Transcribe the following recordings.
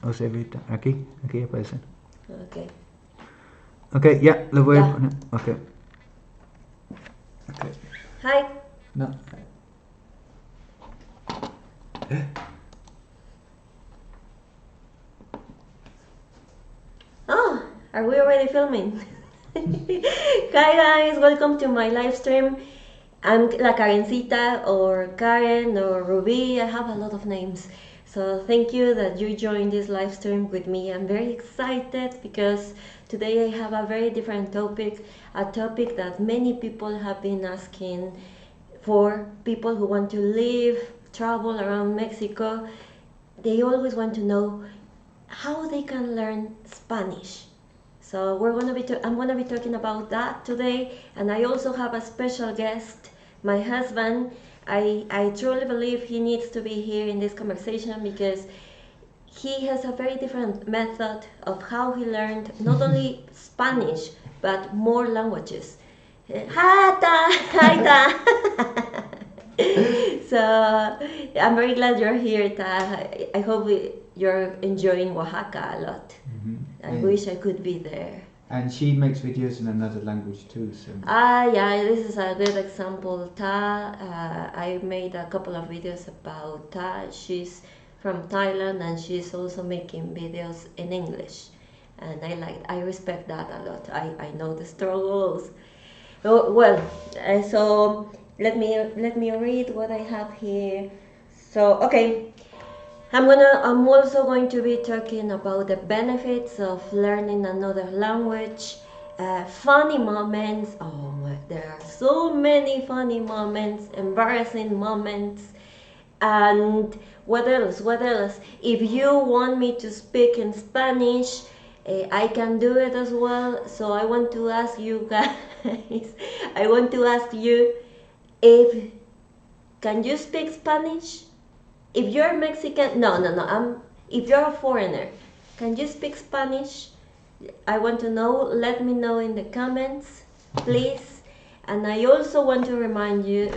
O se evita. Aquí aparece. Ok. Ok, ya, lo voy a Ya. poner. Ok. Ok. Hi. No. Oh, are we already filming? Hi guys, welcome to my live stream. I'm La Karencita or Karen or Ruby. I have a lot of names. So thank you that you joined this live stream with me. I'm very excited because today I have a very different topic, a topic that many people have been asking for, people who want to live, travel around Mexico. They always want to know how they can learn Spanish. So I'm gonna be talking about that today, and I also have a special guest, my husband. I truly believe he needs to be here in this conversation because he has a very different method of how he learned not only Spanish but more languages. Hi Ta, hi Ta. So I'm very glad you're here, Ta. I hope you're enjoying Oaxaca a lot. I wish I could be there. And she makes videos in another language too, so. Yeah, this is a good example. Ta, I made a couple of videos about Ta. She's from Thailand and she's also making videos in English. And I respect that a lot. I know the struggles. Oh, well, so let me read what I have here. So, okay, I'm also going to be talking about the benefits of learning another language, funny moments. Oh my, there are so many funny moments, embarrassing moments, and what else? What else? If you want me to speak in Spanish, I can do it as well. So I want to ask you guys. I want to ask you if can you speak Spanish? If you're Mexican, no. If you're a foreigner, can you speak Spanish? I want to know. Let me know in the comments, please. And I also want to remind you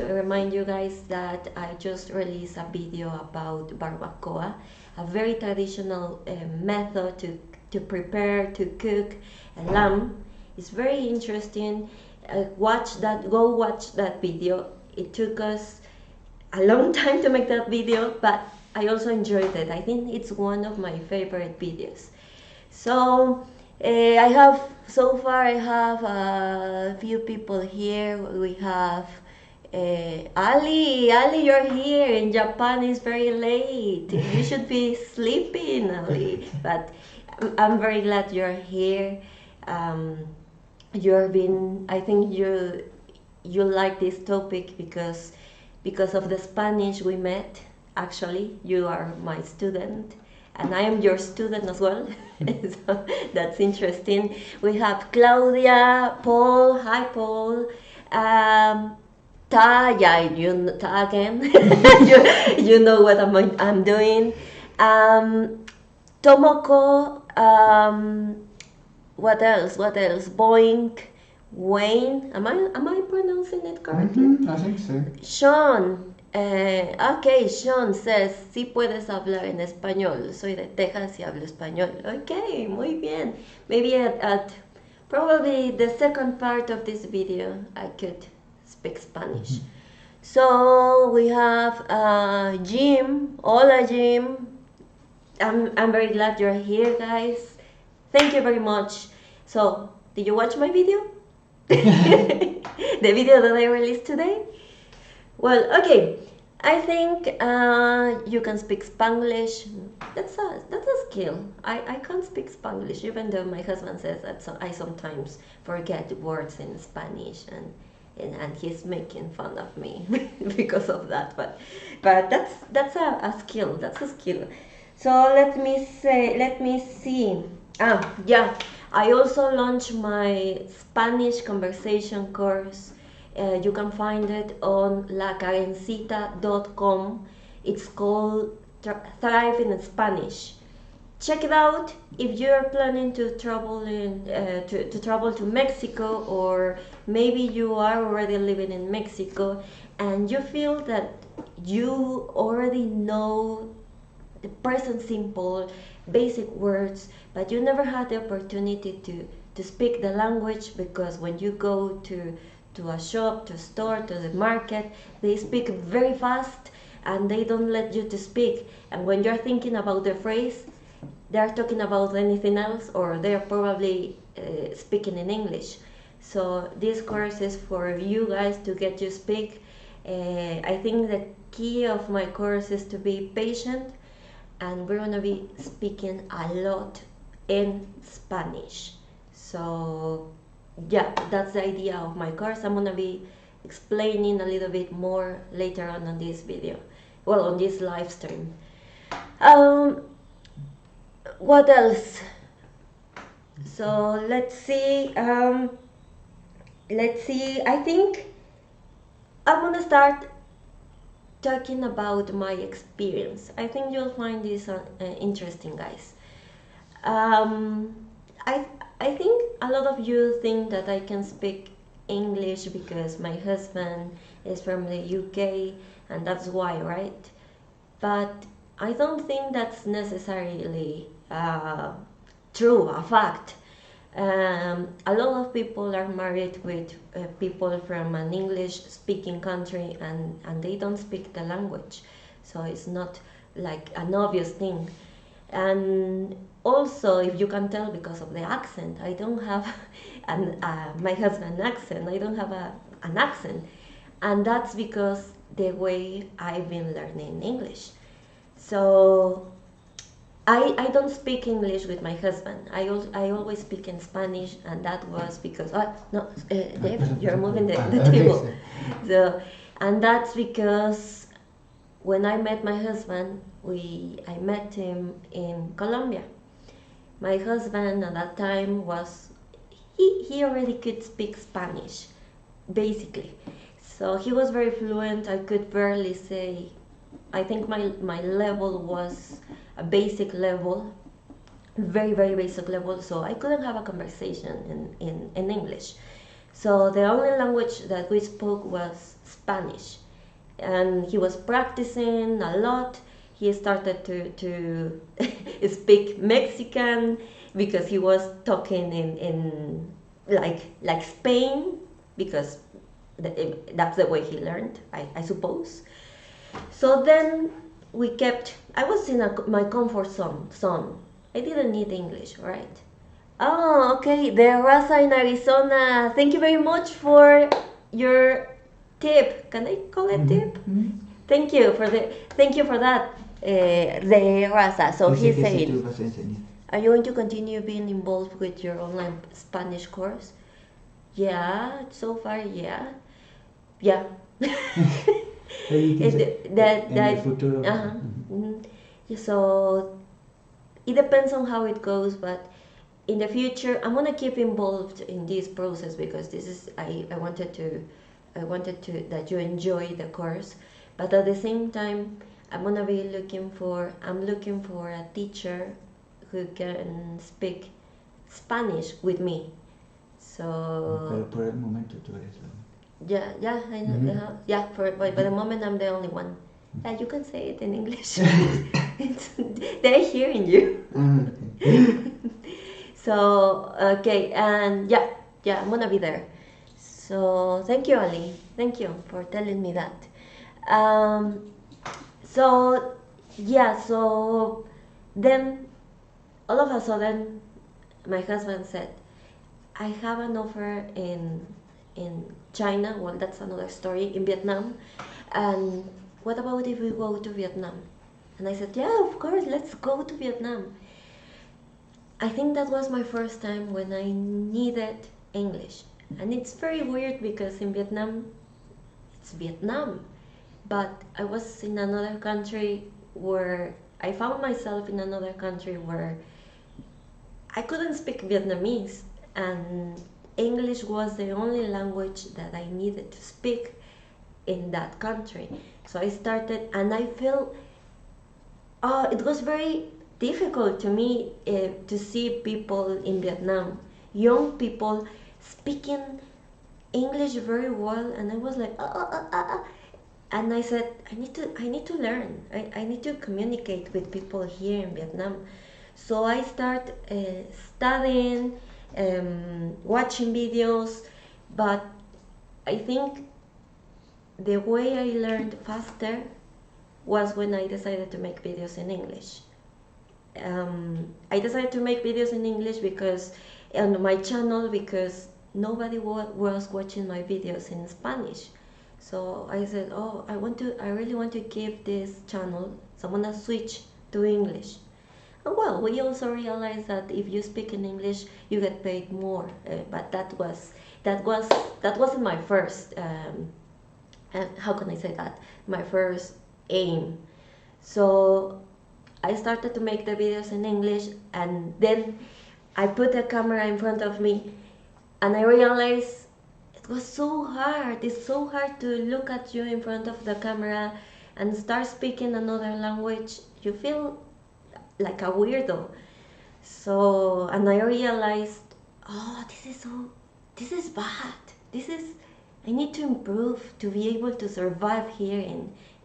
guys that I just released a video about barbacoa, a very traditional method to prepare to cook a lamb. It's very interesting. Go watch that video. It took us a long time to make that video, but I also enjoyed it. I think it's one of my favorite videos. So I have a few people here. We have Ali. Ali, you're here. In Japan, it's very late. You should be sleeping, Ali. But I'm very glad you're here. Um, I think you like this topic because of the Spanish we met. Actually, you are my student, and I am your student as well. So that's interesting. We have Claudia, Paul. Hi, Paul. Ta, yeah, Ta again. You know what I'm doing. Tomoko. What else? What else? Boink. Wayne. Am I pronouncing it correctly? I think so. Sean. Ok, Sean says, sí puedes hablar en español. Soy de Texas y hablo español. Ok, muy bien. Maybe at probably the second part of this video, I could speak Spanish. So we have Jim. Hola, Jim. I'm very glad you're here, guys. Thank you very much. So, did you watch my video? The video that I released today? Well, okay. I think you can speak Spanglish. That's a skill. I can't speak Spanglish, even though my husband says that I sometimes forget words in Spanish, and he's making fun of me because of that. But that's a skill. That's a skill. So let me see. Yeah. I also launched my Spanish conversation course. You can find it on lakarencita.com. It's called Thrive in Spanish. Check it out if you're planning to travel to Mexico, or maybe you are already living in Mexico and you feel that you already know the present simple basic words, but you never had the opportunity to speak the language, because when you go to a shop, to a store, to the market, they speak very fast and they don't let you to speak. And when you're thinking about the phrase, they're talking about anything else, or they're probably speaking in English. So this course is for you guys to get you speak. I think the key of my course is to be patient, and we're gonna be speaking a lot in Spanish. So yeah, that's the idea of my course. I'm gonna be explaining a little bit more later on this video, well, on this live stream. What else? So let's see. I think I'm gonna start talking about my experience. I think you'll find this interesting, guys. Um, I I think a lot of you think that I can speak English because my husband is from the UK, and that's why, right? But I don't think that's necessarily true, a fact. A lot of people are married with people from an English speaking country, and they don't speak the language. So it's not like an obvious thing. And also, if you can tell because of the accent, I don't have my husband's accent, I don't have an accent. And that's because the way I've been learning English. So I don't speak English with my husband. I always speak in Spanish, and that was because Dave, you're moving the table. So, and that's because when I met my husband, I met him in Colombia. My husband at that time he already could speak Spanish, basically. So he was very fluent. I could barely say. I think my level was a basic level, very, very basic level, so I couldn't have a conversation in English. So the only language that we spoke was Spanish. And he was practicing a lot. He started to speak Mexican because he was talking in like Spain, because that's the way he learned, I suppose. So then I was in my comfort zone. I didn't need English, right? Oh, okay. The Raza in Arizona. Thank you very much for your tip. Can I call it tip? Mm-hmm. Thank you for that. The Raza. So he's saying, are you going to continue being involved with your online Spanish course? Yeah, so far, yeah. Yeah. So it depends on how it goes, but in the future I'm gonna keep involved in this process, because this is I wanted to that you enjoy the course, but at the same time I'm looking for a teacher who can speak Spanish with me. So pero por el momento tú eres yeah, I know. Mm-hmm. Yeah, by the moment I'm the only one. Yeah, you can say it in English. They're hearing you. Okay. So okay, and yeah, I'm gonna be there. So thank you, Ali. Thank you for telling me that. So yeah, so then all of a sudden, my husband said, "I have an offer in China." Well, that's another story. In Vietnam, and what about if we go to Vietnam? And I said, yeah, of course, let's go to Vietnam. I think that was my first time when I needed English. And it's very weird because in Vietnam, it's Vietnam. But I was in another country where I found myself in another country where I couldn't speak Vietnamese, and English was the only language that I needed to speak in that country. So I started, and I felt it was very difficult to me to see people in Vietnam, young people speaking English very well, and I was like, and I said, I need to learn. I need to communicate with people here in Vietnam. So I start studying, watching videos, but I think the way I learned faster was when I decided to make videos in English. I decided to make videos in English because on my channel, because nobody was watching my videos in Spanish. So I said, oh, I really want to give this channel, so I'm gonna switch to English. And well, we also realized that if you speak in English, you get paid more. But that wasn't my first. How can I say that? My first aim. So I started to make the videos in English, and then I put the camera in front of me, and I realized it was so hard. It's so hard to look at you in front of the camera and start speaking another language. You feel like a weirdo. So, and I realized, oh, this is bad. I need to improve to be able to survive here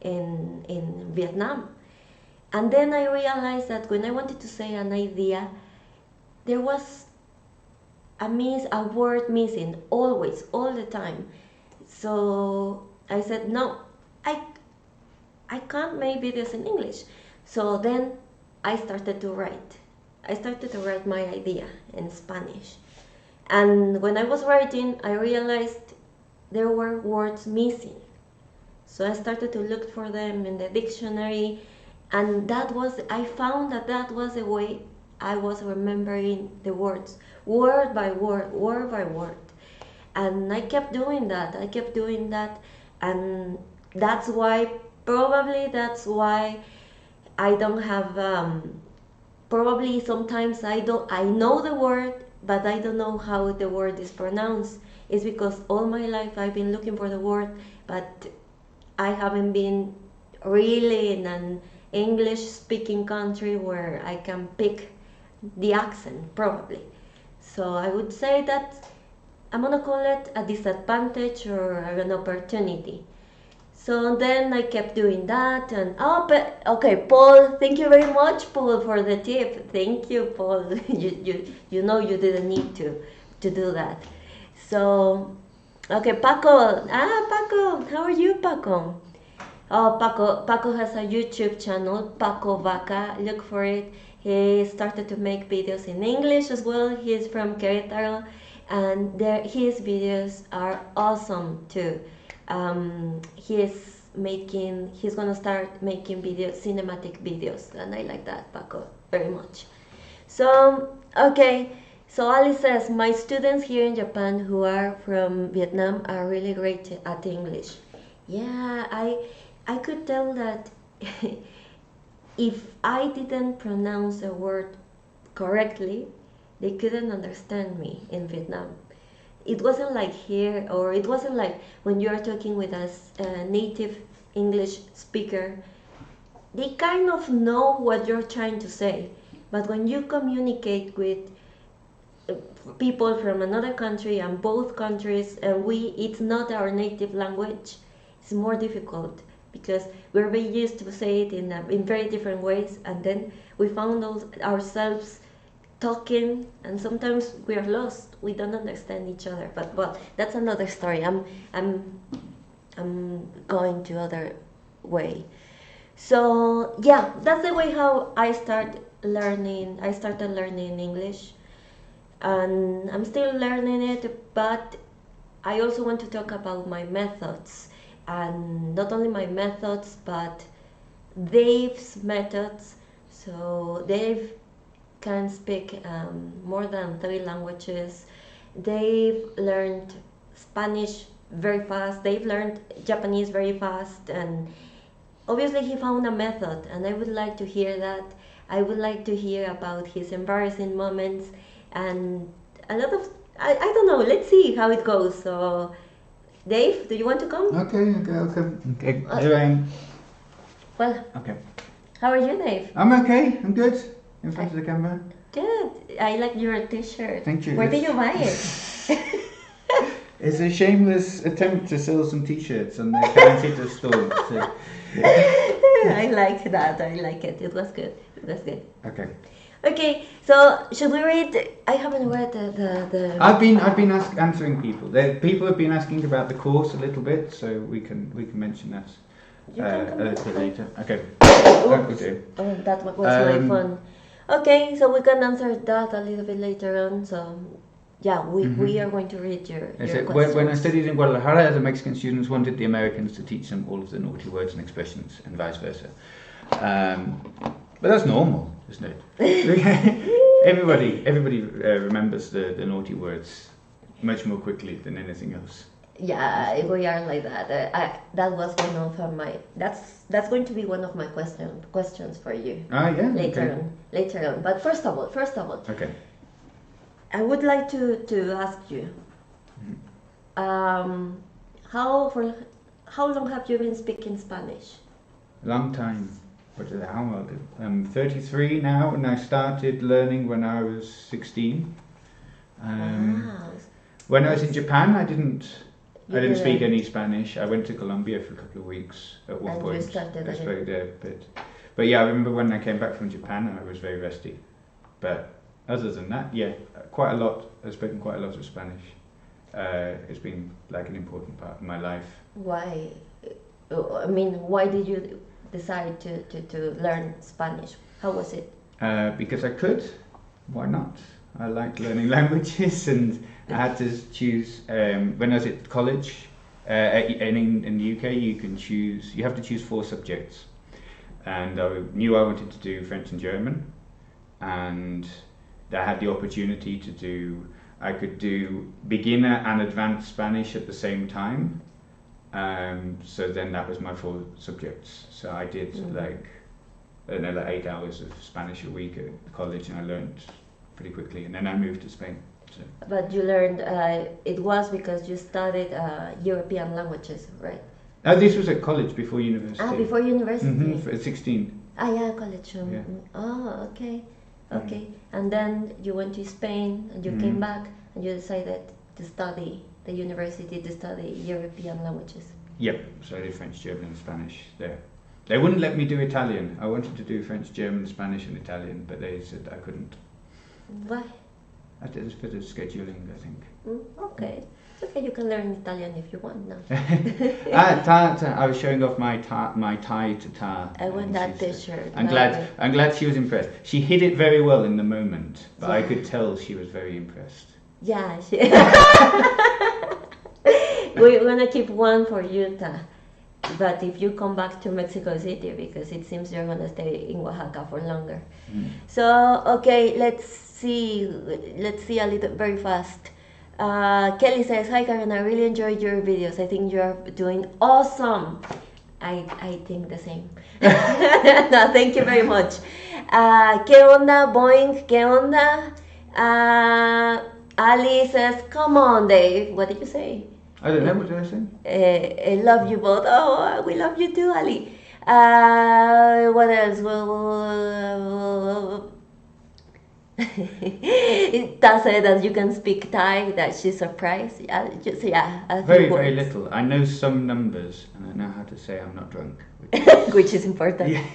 in Vietnam. And then I realized that when I wanted to say an idea, there was a word missing, always, all the time. So I said, no, I, I can't make videos in English. So then I started to write. I started to write my idea in Spanish. And when I was writing, I realized there were words missing. So I started to look for them in the dictionary, and I found that was the way I was remembering the words, word by word, word by word. And I kept doing that, and probably that's why I don't have, probably sometimes I know the word, but I don't know how the word is pronounced. It's because all my life I've been looking for the word, but I haven't been really in an English speaking country where I can pick the accent, probably. So I would say that I'm gonna call it a disadvantage or an opportunity. So then I kept doing that, and but okay, Paul, thank you very much, Paul, for the tip. Thank you, Paul. You know you didn't need to do that. So okay, Paco. Paco, how are you, Paco? Oh, Paco has a YouTube channel, Paco Vaca. Look for it. He started to make videos in English as well. He's from Querétaro, and his videos are awesome too. He's gonna start making cinematic videos, and I like that, Paco, very much. So, okay. So Alice says, my students here in Japan who are from Vietnam are really great at English. Yeah, I could tell that if I didn't pronounce a word correctly, they couldn't understand me in Vietnam. It wasn't like here, or it wasn't like when you are talking with a native English speaker. They kind of know what you're trying to say, but when you communicate with people from another country and both countries, and it's not our native language, it's more difficult because we're very used to say it in very different ways, and then we found ourselves talking, and sometimes we are lost. We don't understand each other. But well, that's another story. I'm going to other way. So yeah, that's the way how I started learning English, and I'm still learning it. But I also want to talk about my methods, and not only my methods, but Dave's methods. So Dave can speak more than 3 languages. They've learned Spanish very fast. They've learned Japanese very fast, and obviously he found a method, and I would like to hear that. I would like to hear about his embarrassing moments and a lot of, I don't know, let's see how it goes. So Dave, do you want to come? Okay. Here I am. Well, Okay. how are you, Dave? I'm okay. I'm good. In front of the camera. Good. I like your t-shirt. Thank you. Where did you buy it? It's a shameless attempt to sell some t-shirts on the Kansas store. So. I like that. I like it. It was good. Okay. Okay, so should we read? I haven't read the. I've been answering people. People have been asking about the course a little bit, so we can mention that a little bit later. Okay. Oh, that was very fun. Okay, so we can answer that a little bit later on. So, yeah, we are going to read your questions. When I studied in Guadalajara, the Mexican students wanted the Americans to teach them all of the naughty words and expressions, and vice versa. But that's normal, isn't it? Everybody remembers the naughty words much more quickly than anything else. Yeah, we are like that. That was one of my. That's going to be one of my questions for you. Ah, yeah. Later on. But first of all. Okay. I would like to ask you. How long have you been speaking Spanish? Long time. How old? I'm 33 now, and I started learning when I was 16. Wow. When I was in Japan, I didn't speak any Spanish. I went to Colombia for a couple of weeks at one point. You started I spoke there a bit. But yeah, I remember when I came back from Japan, I was very rusty. But other than that, yeah, quite a lot. I've spoken quite a lot of Spanish. It's been like an important part of my life. Why? I mean, why did you decide to learn Spanish? How was it? Because I could. Why not? I like learning languages, and I had to choose. When I was at college, in the UK, you have to choose 4 subjects, and I knew I wanted to do French and German, and I had the opportunity to do. I could do beginner and advanced Spanish at the same time. So then that was my 4 subjects. So I did like another 8 hours of Spanish a week at college, and I learned pretty quickly, and then I moved to Spain. So. But you learned, it was because you studied European languages, right? This was at college before university. Before university? At 16. Yeah, college. Yeah. Oh, okay. Okay. And then you went to Spain, and you came back, and you decided to study the university, to study European languages. Yep, so I did French, German and Spanish there. They wouldn't let me do Italian. I wanted to do French, German, Spanish and Italian, but they said I couldn't. Why? I did a bit of scheduling, I think. Okay. It's okay, you can learn Italian if you want now. I was showing off my tie to tar. I want that t-shirt. I'm glad she was impressed. She hid it very well in the moment, but I could tell she was very impressed. Yeah. We're gonna keep one for Utah. But if you come back to Mexico City, because it seems you're gonna stay in Oaxaca for longer. So okay, let's see a little very fast. Kelly says, "Hi Karen, I really enjoyed your videos. I think you're doing awesome." I think the same. No, thank you very much. ¿Qué onda, Boeing? ¿Qué onda? Ali says, "Come on, Dave." What did you say? I don't know, what did I say? I love you both. Oh, we love you too, Ali. What else? Tha said that you can speak Thai, that she's surprised. Very little. I know some numbers, and I know how to say I'm not drunk. Which is important. Yeah.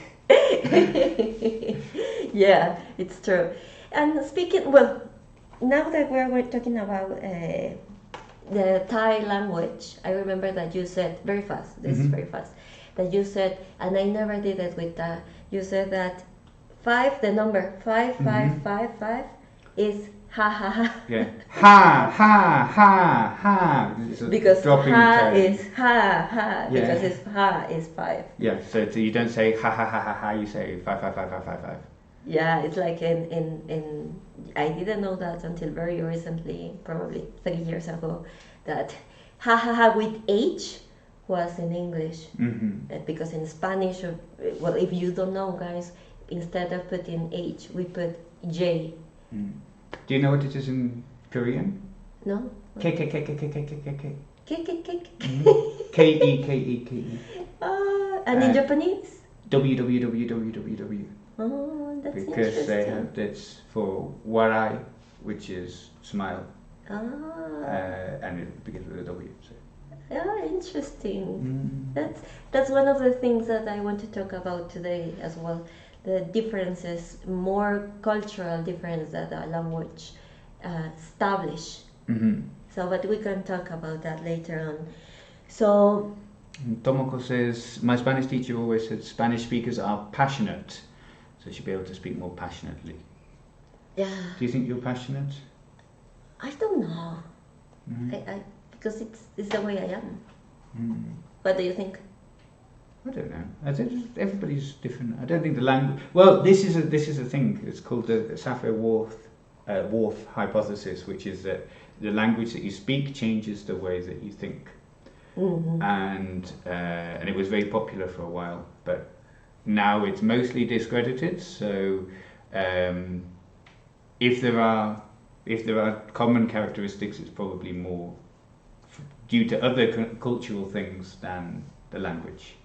Yeah, it's true. And speaking, now that we're talking about the Thai language, I remember that you said very fast, this is very fast, that you said, and I never did it with you said that the number 5 is ha ha ha. Yeah. Ha. Because ha tone. is ha, because it's ha is 5. Yeah, so you don't say ha, you say 5. Yeah, it's like in I didn't know that until very recently, probably 3 years ago, that ha with H was in English. Because in Spanish, if you don't know, guys, instead of putting H, we put J. Do you know what it is in Korean? No? K. K-E. And in Japanese? W. Oh, that's because interesting. they have this for warai, which is smile, and it begins with a W. So. Yeah, interesting. That's one of the things that I want to talk about today as well. the differences, more cultural difference that the language establish. So, but we can talk about that later on. So, Tomoko says, my Spanish teacher always said Spanish speakers are passionate, so you should be able to speak more passionately. yeah, Do you think you're passionate? I don't know. I because it's the way I am. What do you think? I don't know. I think everybody's different. I don't think the language. Well, this is a thing. It's called the Saffir-Whorf hypothesis, which is that the language that you speak changes the way that you think. And it was very popular for a while, but now it's mostly discredited. So if there are common characteristics, it's probably more due to other cultural things than the language.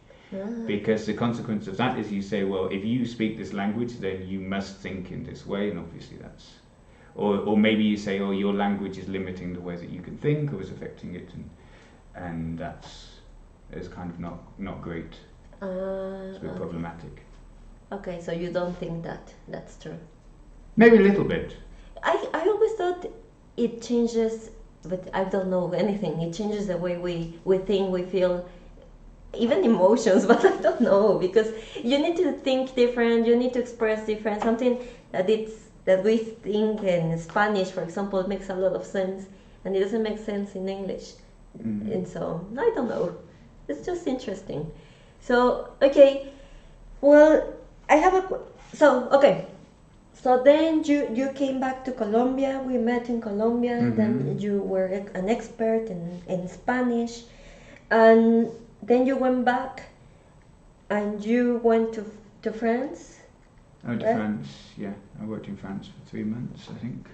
Because the consequence of that is you say, well, if you speak this language, then you must think in this way, and obviously that's, or maybe you say, oh, your language is limiting the way that you can think, or is affecting it, and is kind of not great. It's a bit problematic. Okay, so you don't think that's true? Maybe a little bit. I always thought it changes, but I don't know anything. It changes the way we think, we feel, even emotions, but I don't know, because you need to think different, you need to express different, something that we think in Spanish, for example, makes a lot of sense, and it doesn't make sense in English. And so, I don't know. It's just interesting. So, okay, well, I have so then you came back to Colombia, we met in Colombia, then you were an expert in Spanish, and then you went back and you went to France? I went to France, yeah. I worked in France for 3 months, I think.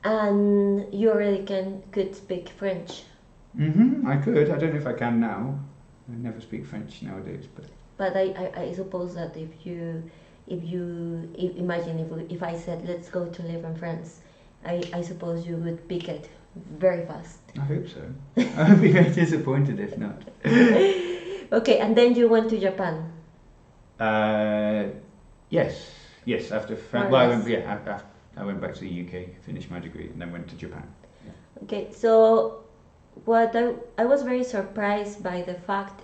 And you already could speak French? I could. I don't know if I can now. I never speak French nowadays, but... But I suppose that if imagine if I said, let's go to live in France, I suppose you would pick it very fast. I hope so. I would be very disappointed if not. Okay, and then you went to Japan? Yes. After France, I went back to the UK, finished my degree, and then went to Japan. Yeah. Okay, so what I was very surprised by the fact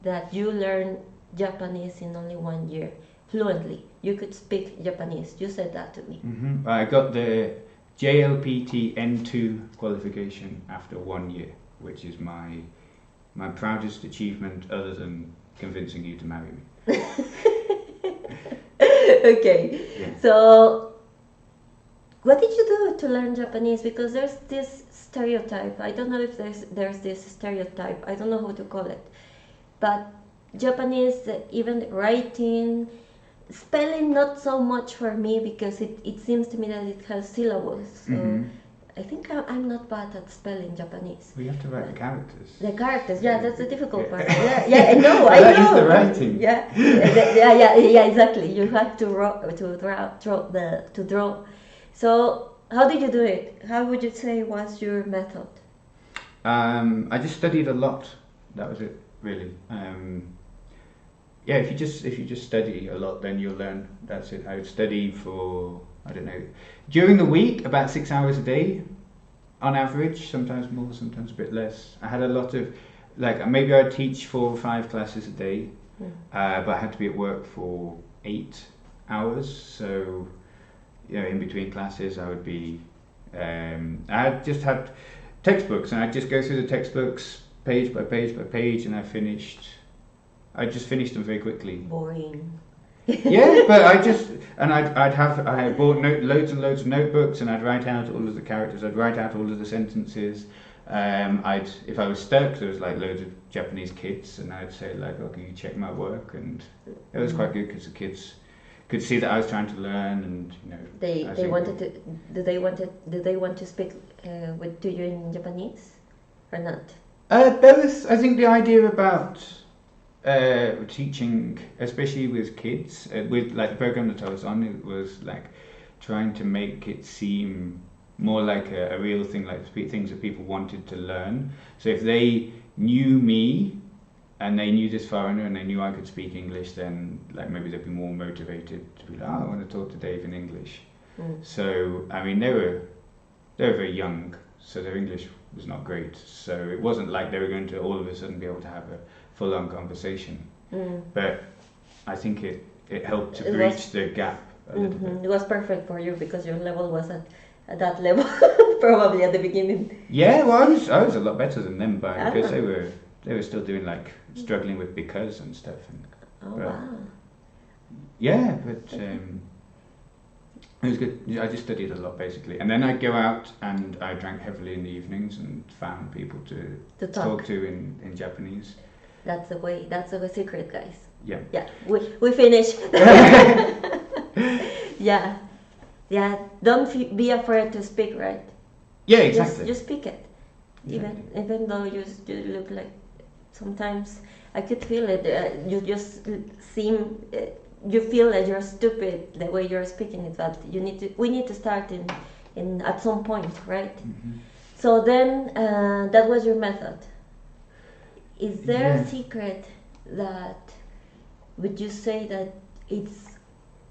that you learned Japanese in only 1 year, fluently. You could speak Japanese. You said that to me. I got the JLPT N2 qualification after 1 year, which is my proudest achievement other than convincing you to marry me. Okay, yeah. So what did you do to learn Japanese? Because there's this stereotype. I don't know if there's this stereotype. I don't know how to call it. But Japanese, even writing, spelling, not so much for me, because it seems to me that it has syllables. So I think I'm not bad at spelling Japanese. Well, you have to write the characters. The characters, yeah, that's the difficult part. Yeah, I know. That is the writing. Yeah, exactly. You have to draw. So how did you do it? How would you say was your method? I just studied a lot. That was it, really. If you just study a lot, then you'll learn. That's it. I would study for, I don't know, during the week about 6 hours a day, on average. Sometimes more, sometimes a bit less. I had a lot of, maybe I'd teach 4 or 5 classes a day, but I had to be at work for 8 hours. So, in between classes, I would be. I just had textbooks, and I'd just go through the textbooks page by page by page, and I just finished them very quickly. Boring. Yeah, but I had bought loads and loads of notebooks, and I'd write out all of the characters. I'd write out all of the sentences. If I was stuck, there was loads of Japanese kids, and I'd say "Oh, can you check my work?" And it was quite good because the kids could see that I was trying to learn, and they wanted to. Did they want to speak to you in Japanese, or not? There was, I think, the idea about teaching, especially with kids, with the program that I was on, it was trying to make it seem more like a real thing, things that people wanted to learn. So if they knew me, and they knew this foreigner and they knew I could speak English, then like maybe they'd be more motivated to be like, oh, I want to talk to Dave in English. So I mean, they were very young, so their English was not great. So it wasn't like they were going to all of a sudden be able to have a full-on conversation. But I think it helped to bridge the gap a little bit. It was perfect for you because your level was at that level probably at the beginning. Yeah, well, I was a lot better than them because they were still doing like struggling with because and stuff. And, wow. Yeah, but it was good. I just studied a lot basically, and then I'd go out and I drank heavily in the evenings and found people to talk to in Japanese. That's the way. That's the secret, guys. Yeah. Yeah. We finished. Yeah. Yeah. Don't be afraid to speak, right? Yeah, exactly. Just speak it. Even though you look like sometimes I could feel it. You just seem. You feel that you're stupid the way you're speaking it, but we need to start in at some point, right? So then that was your method. Is there a secret that would you say that it's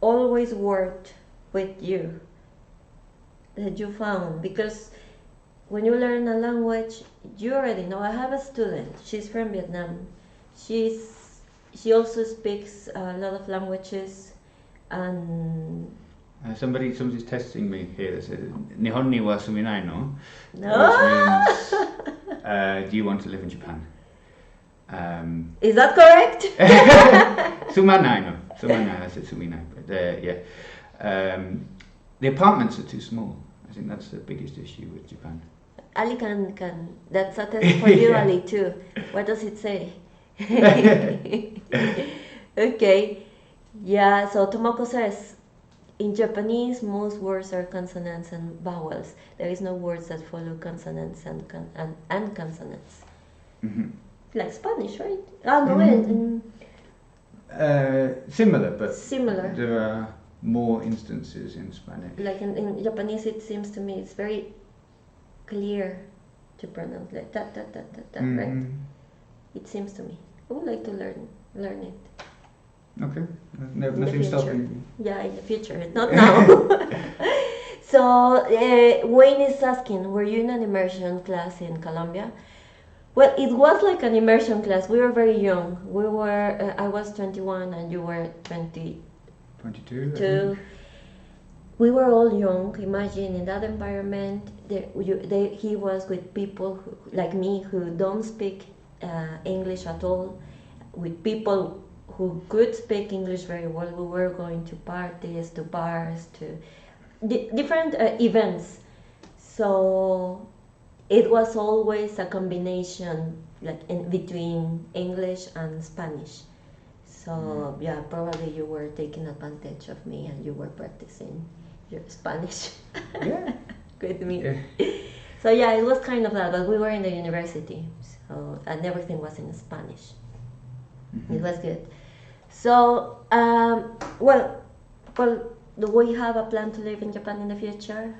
always worked with you, that you found? Because when you learn a language, you already know. I have a student, she's from Vietnam. She also speaks a lot of languages, and somebody's testing me here. They said Nihon ni wa suminai no, no? Which means do you want to live in Japan? Is that correct? Sumanai no, sumanai. I said suminai, but yeah. The apartments are too small. I think that's the biggest issue with Japan. Ali can. That's a test for you, Ali, too. What does it say? Okay. Yeah, so Tomoko says, in Japanese, most words are consonants and vowels. There is no words that follow consonants and consonants. Like Spanish, right? No, similar, but similar. There are more instances in Spanish. Like in Japanese, it seems to me it's very clear to pronounce, like that, right? It seems to me. I would like to learn it. Okay. Nothing stopping. Yeah, in the future, not now. So Wayne is asking, were you in an immersion class in Colombia? Well, it was like an immersion class. We were very young. I was 21 and you were 22. We were all young. Imagine in that environment, he was with people like me who don't speak English at all, with people who could speak English very well. We were going to parties, to bars, to different events. So it was always a combination, like in between English and Spanish. So yeah, probably you were taking advantage of me and you were practicing your Spanish with me. Yeah. So yeah, it was kind of that, but we were in the university, so and everything was in Spanish. It was good. So well, do we have a plan to live in Japan in the future?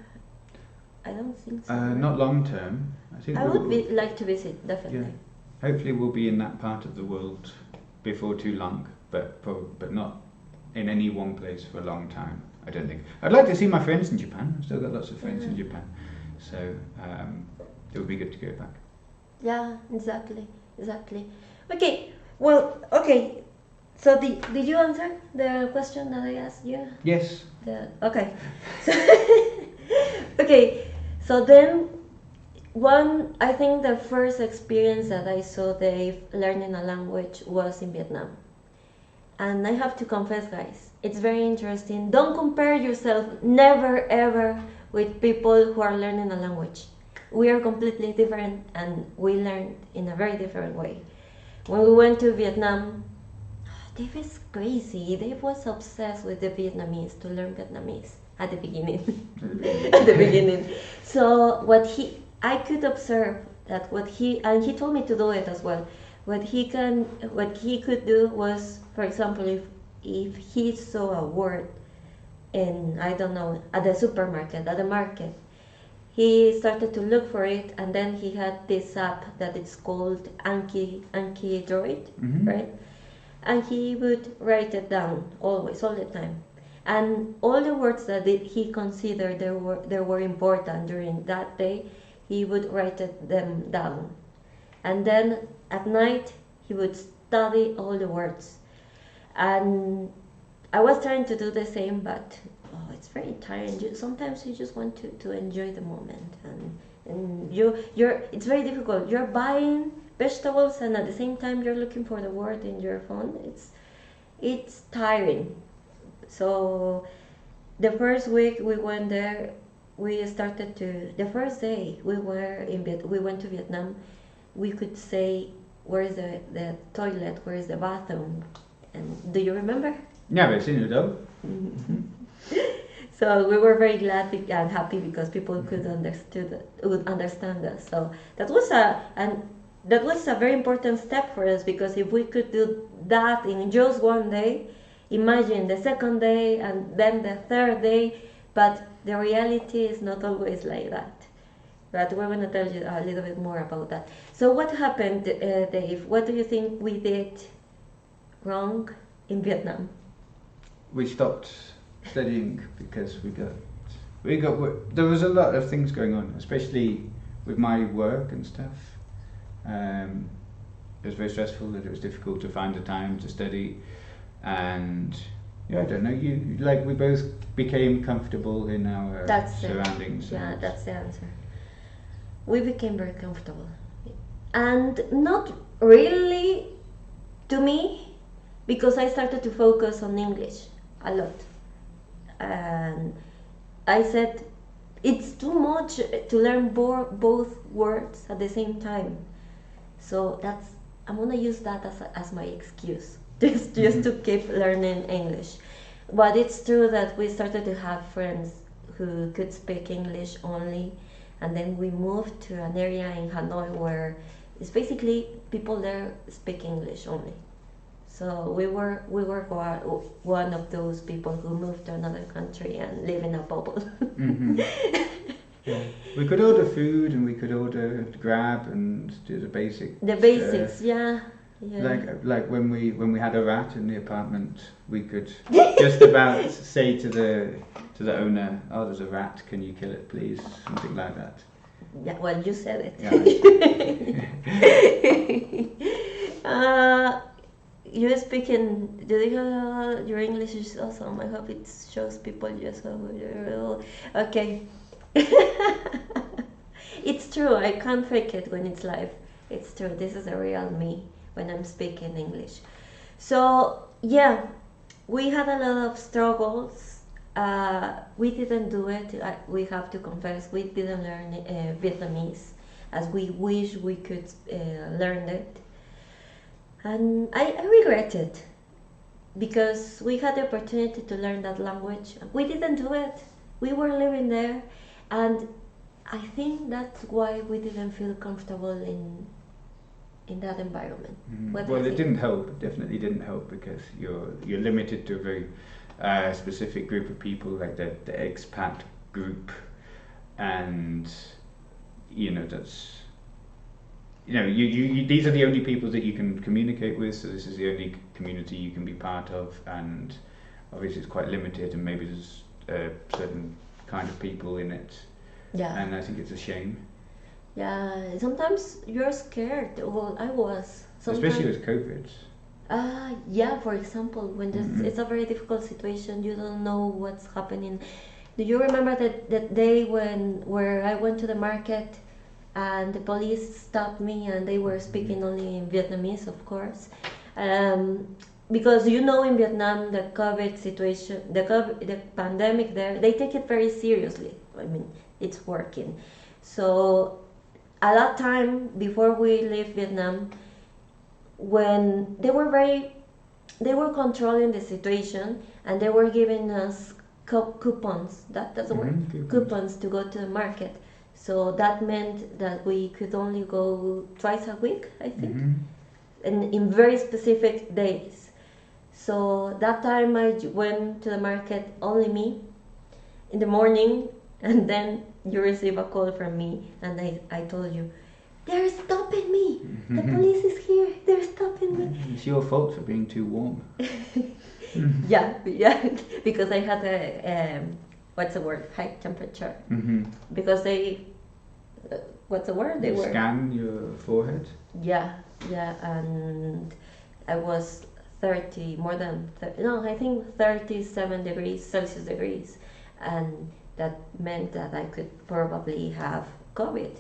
I don't think so. Not long term. I think I would like to visit, definitely. Yeah. Hopefully we'll be in that part of the world before too long, but not in any one place for a long time, I don't think. I'd like to see my friends in Japan. I've still got lots of friends in Japan. So it would be good to go back. Yeah, exactly. Okay, well, okay. So did you answer the question that I asked you? Yes. Okay. Okay, so then I think the first experience that I saw Dave learning a language was in Vietnam. And I have to confess, guys, it's very interesting. Don't compare yourself, never ever, with people who are learning a language. We are completely different and we learned in a very different way. When we went to Vietnam, Dave is crazy. Dave was obsessed with the Vietnamese, to learn Vietnamese at the beginning. At the beginning. So I could observe that and he told me to do it as well. What he could do was, for example, if he saw a word in, I don't know, at the supermarket, at the market, he started to look for it, and then he had this app that it's called Anki Droid, right? And he would write it down always, all the time. And all the words that he considered they were important during that day, he would write them down. And then at night, he would study all the words. And I was trying to do the same, but it's very tiring. Sometimes you just want to enjoy the moment, and it's very difficult. You're buying vegetables, and at the same time you're looking for the word in your phone. It's tiring. So the first week we went there, we started to. The first day we went to Vietnam, we could say, where is the toilet, where is the bathroom, and do you remember? Yeah, I've seen it though. So we were very glad and happy because people could understand us. So that was a very important step for us, because if we could do that in just one day, imagine the second day and then the third day. But the reality is not always like that. But we're going to tell you a little bit more about that. So what happened, Dave? What do you think we did wrong in Vietnam? We stopped studying because there was a lot of things going on, especially with my work and stuff. It was very stressful, that it was difficult to find the time to study, and I don't know, we both became comfortable in our surroundings. Yeah, that's the answer. We became very comfortable, and not really to me, because I started to focus on English a lot. And I said, it's too much to learn both words at the same time. So I'm gonna use that as my excuse, just to keep learning English. But it's true that we started to have friends who could speak English only, and then we moved to an area in Hanoi where it's basically people there speak English only. So we were one of those people who moved to another country and live in a bubble. Yeah. We could order food, and we could order Grab and do the basics. The basics, yeah. Like when we had a rat in the apartment, we could just about say to the owner, "Oh, there's a rat. Can you kill it, please?" Something like that. Yeah. Well, you said it. Yeah. You're speaking. Your English is awesome. I hope it shows people you're so good. Okay. It's true. I can't fake it when it's live. It's true. This is a real me when I'm speaking English. So yeah, we had a lot of struggles. We didn't do it. We have to confess. We didn't learn Vietnamese as we wish we could learn it. And I regret it, because we had the opportunity to learn that language. We didn't do it. We were living there, and I think that's why we didn't feel comfortable in that environment. Well, it didn't help. It definitely didn't help, because you're limited to a very specific group of people, like the expat group, and that's. These are the only people that you can communicate with, so this is the only community you can be part of, and obviously it's quite limited, and maybe there's a certain kind of people in it. Yeah. And I think it's a shame. Yeah, sometimes you're scared. Well, I was. Especially with COVID. Yeah, for example, when it's a very difficult situation, you don't know what's happening. Do you remember that day where I went to the market and the police stopped me, and they were speaking only in Vietnamese, of course, because in Vietnam the COVID situation, the pandemic there, they take it very seriously. I mean, it's working. So at that time, before we left Vietnam, when they were controlling the situation, and they were giving us coupons. That's the word. Coupons to go to the market. So that meant that we could only go twice a week, I think, and in very specific days. So that time I went to the market, only me, in the morning, and then you receive a call from me, and I told you, they're stopping me. The police is here. They're stopping me. It's your fault for being too warm. Yeah, because I had a what's the word? High temperature. Because they, what's the word? They were scan your forehead. Yeah, and I was 30, more than 30, no, I think 37 degrees Celsius degrees, and that meant that I could probably have COVID.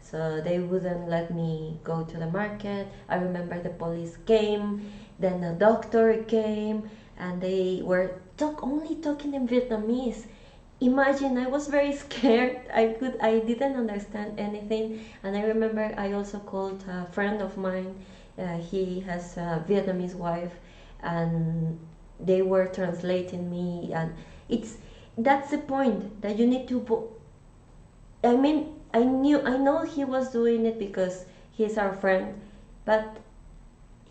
So they wouldn't let me go to the market. I remember the police came, then a doctor came, and they were only talking in Vietnamese. Imagine, I was very scared. I didn't understand anything, and I remember I also called a friend of mine. He has a Vietnamese wife, and they were translating me. And that's the point, that you need to. I mean, I know he was doing it because he's our friend, but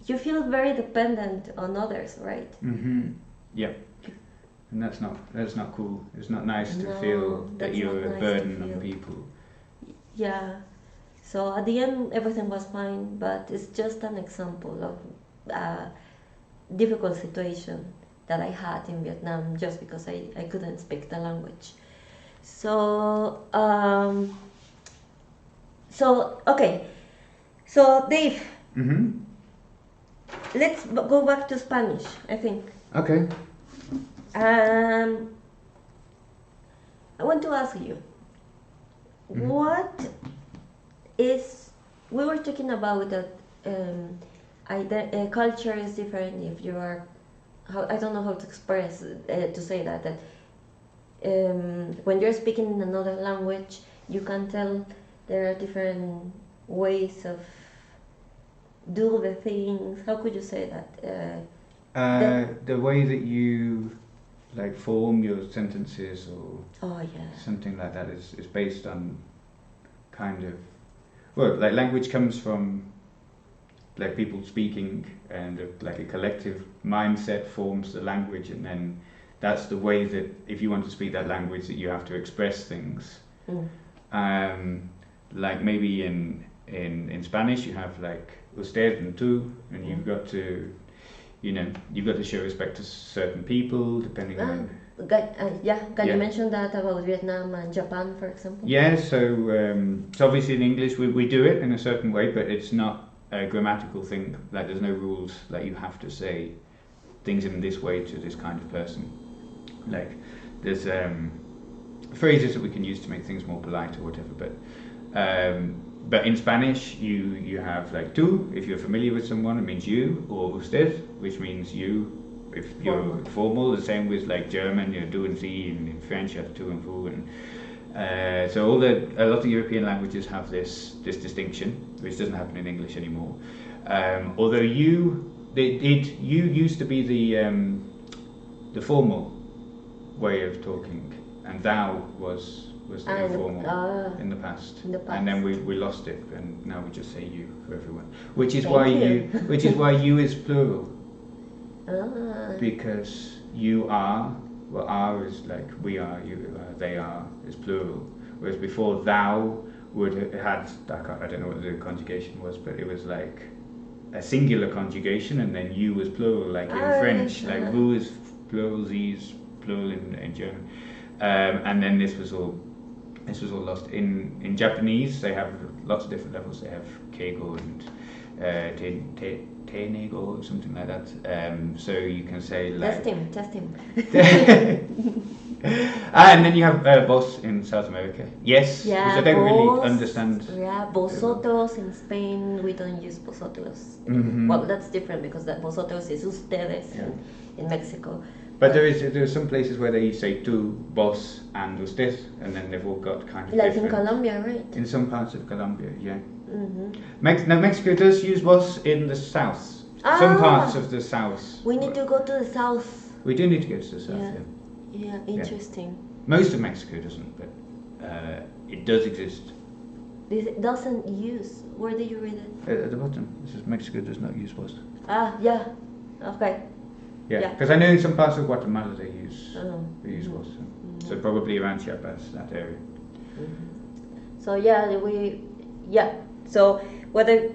you feel very dependent on others, right? Yep. And that's not cool. It's not nice to feel that that's you're not a nice burden to on feel. people. Yeah. So at the end, everything was fine, but it's just an example of a difficult situation that I had in Vietnam just because I couldn't speak the language. So, okay. So, Dave, let's go back to Spanish, I think. Okay. I want to ask you, what is, we were talking about that culture is different if you are, I don't know how to express, to say that when you're speaking in another language, you can tell there are different ways of do the things. How could you say that? The way that you like form your sentences or something like that is based on kind of, well, like language comes from like people speaking, and like a collective mindset forms the language, and then that's the way that if you want to speak that language that you have to express things. Like maybe in Spanish you have like usted and tú, and you've got to, you've got to show respect to certain people depending on. Can you mention that about Vietnam and Japan, for example? Yeah, so obviously in English we do it in a certain way, but it's not a grammatical thing. Like there's no rules, like you have to say things in this way to this kind of person. Like there's phrases that we can use to make things more polite or whatever, but in Spanish you have like tú, if you're familiar with someone, it means you, or usted, which means you if you're formal. The same with like German, du and sie, and in French you have tu and vous, and so a lot of European languages have this distinction, which doesn't happen in English anymore. Although you used to be the formal way of talking, and thou was the informal in the past. And then we lost it, and now we just say you for everyone, which is why you is plural. Because you are, well, are is like we are, you are, they are is plural, whereas before thou would have had, I don't know what the conjugation was, but it was like a singular conjugation, and then you was plural, like in French, like vous is plural, sie is plural in German, and then this was all lost. In Japanese they have lots of different levels. They have keigo and teinego or something like that, so you can say like test him. And then you have vos in South America. Yes, because I don't really understand. Yeah, vosotros in Spain, we don't use vosotros. Well, that's different because that vosotros is ustedes in Mexico. But there are some places where they say tú, vos, and usted, and then they've all got kind of like different. in Colombia, right? In some parts of Colombia, yeah. Now Mexico does use vos in the south. Some parts of the south. We need to go to the south. We do need to go to the south. Yeah, interesting. Yeah. Most of Mexico doesn't, but it does exist. This doesn't use. Where did you read it? At the bottom, it says Mexico does not use vos. Yeah. Okay. Yeah, because I know in some parts of Guatemala they use vos. So probably around Chiapas, that area. So so whether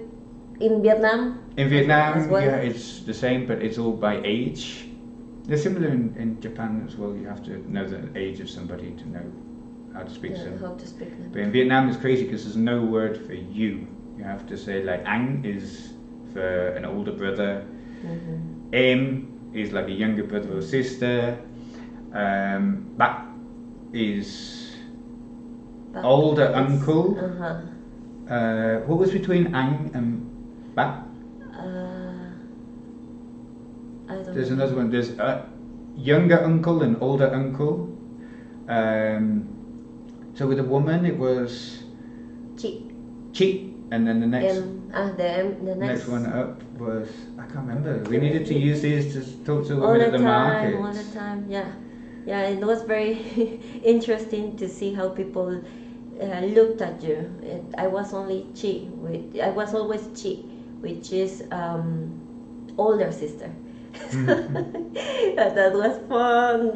in Vietnam? In Vietnam, as well? yeah, it's the same, but it's all by age. They're similar in Japan as well. You have to know the age of somebody to know how to speak to them. How to speak them. But in Vietnam, it's crazy because there's no word for you. You have to say like Anh is for an older brother. Em is like a younger brother or sister. Bác is older uncle. What was between Anh and Bác? I don't There's know. another one. There's a younger uncle and older uncle. So with a woman, it was Chị, and then the next the next one up was, I can't remember. We needed to use these to talk to women at the market. All the time, yeah. It was very interesting to see how people looked at you. I was only Chị. I was always Chị, which is older sister. That was fun.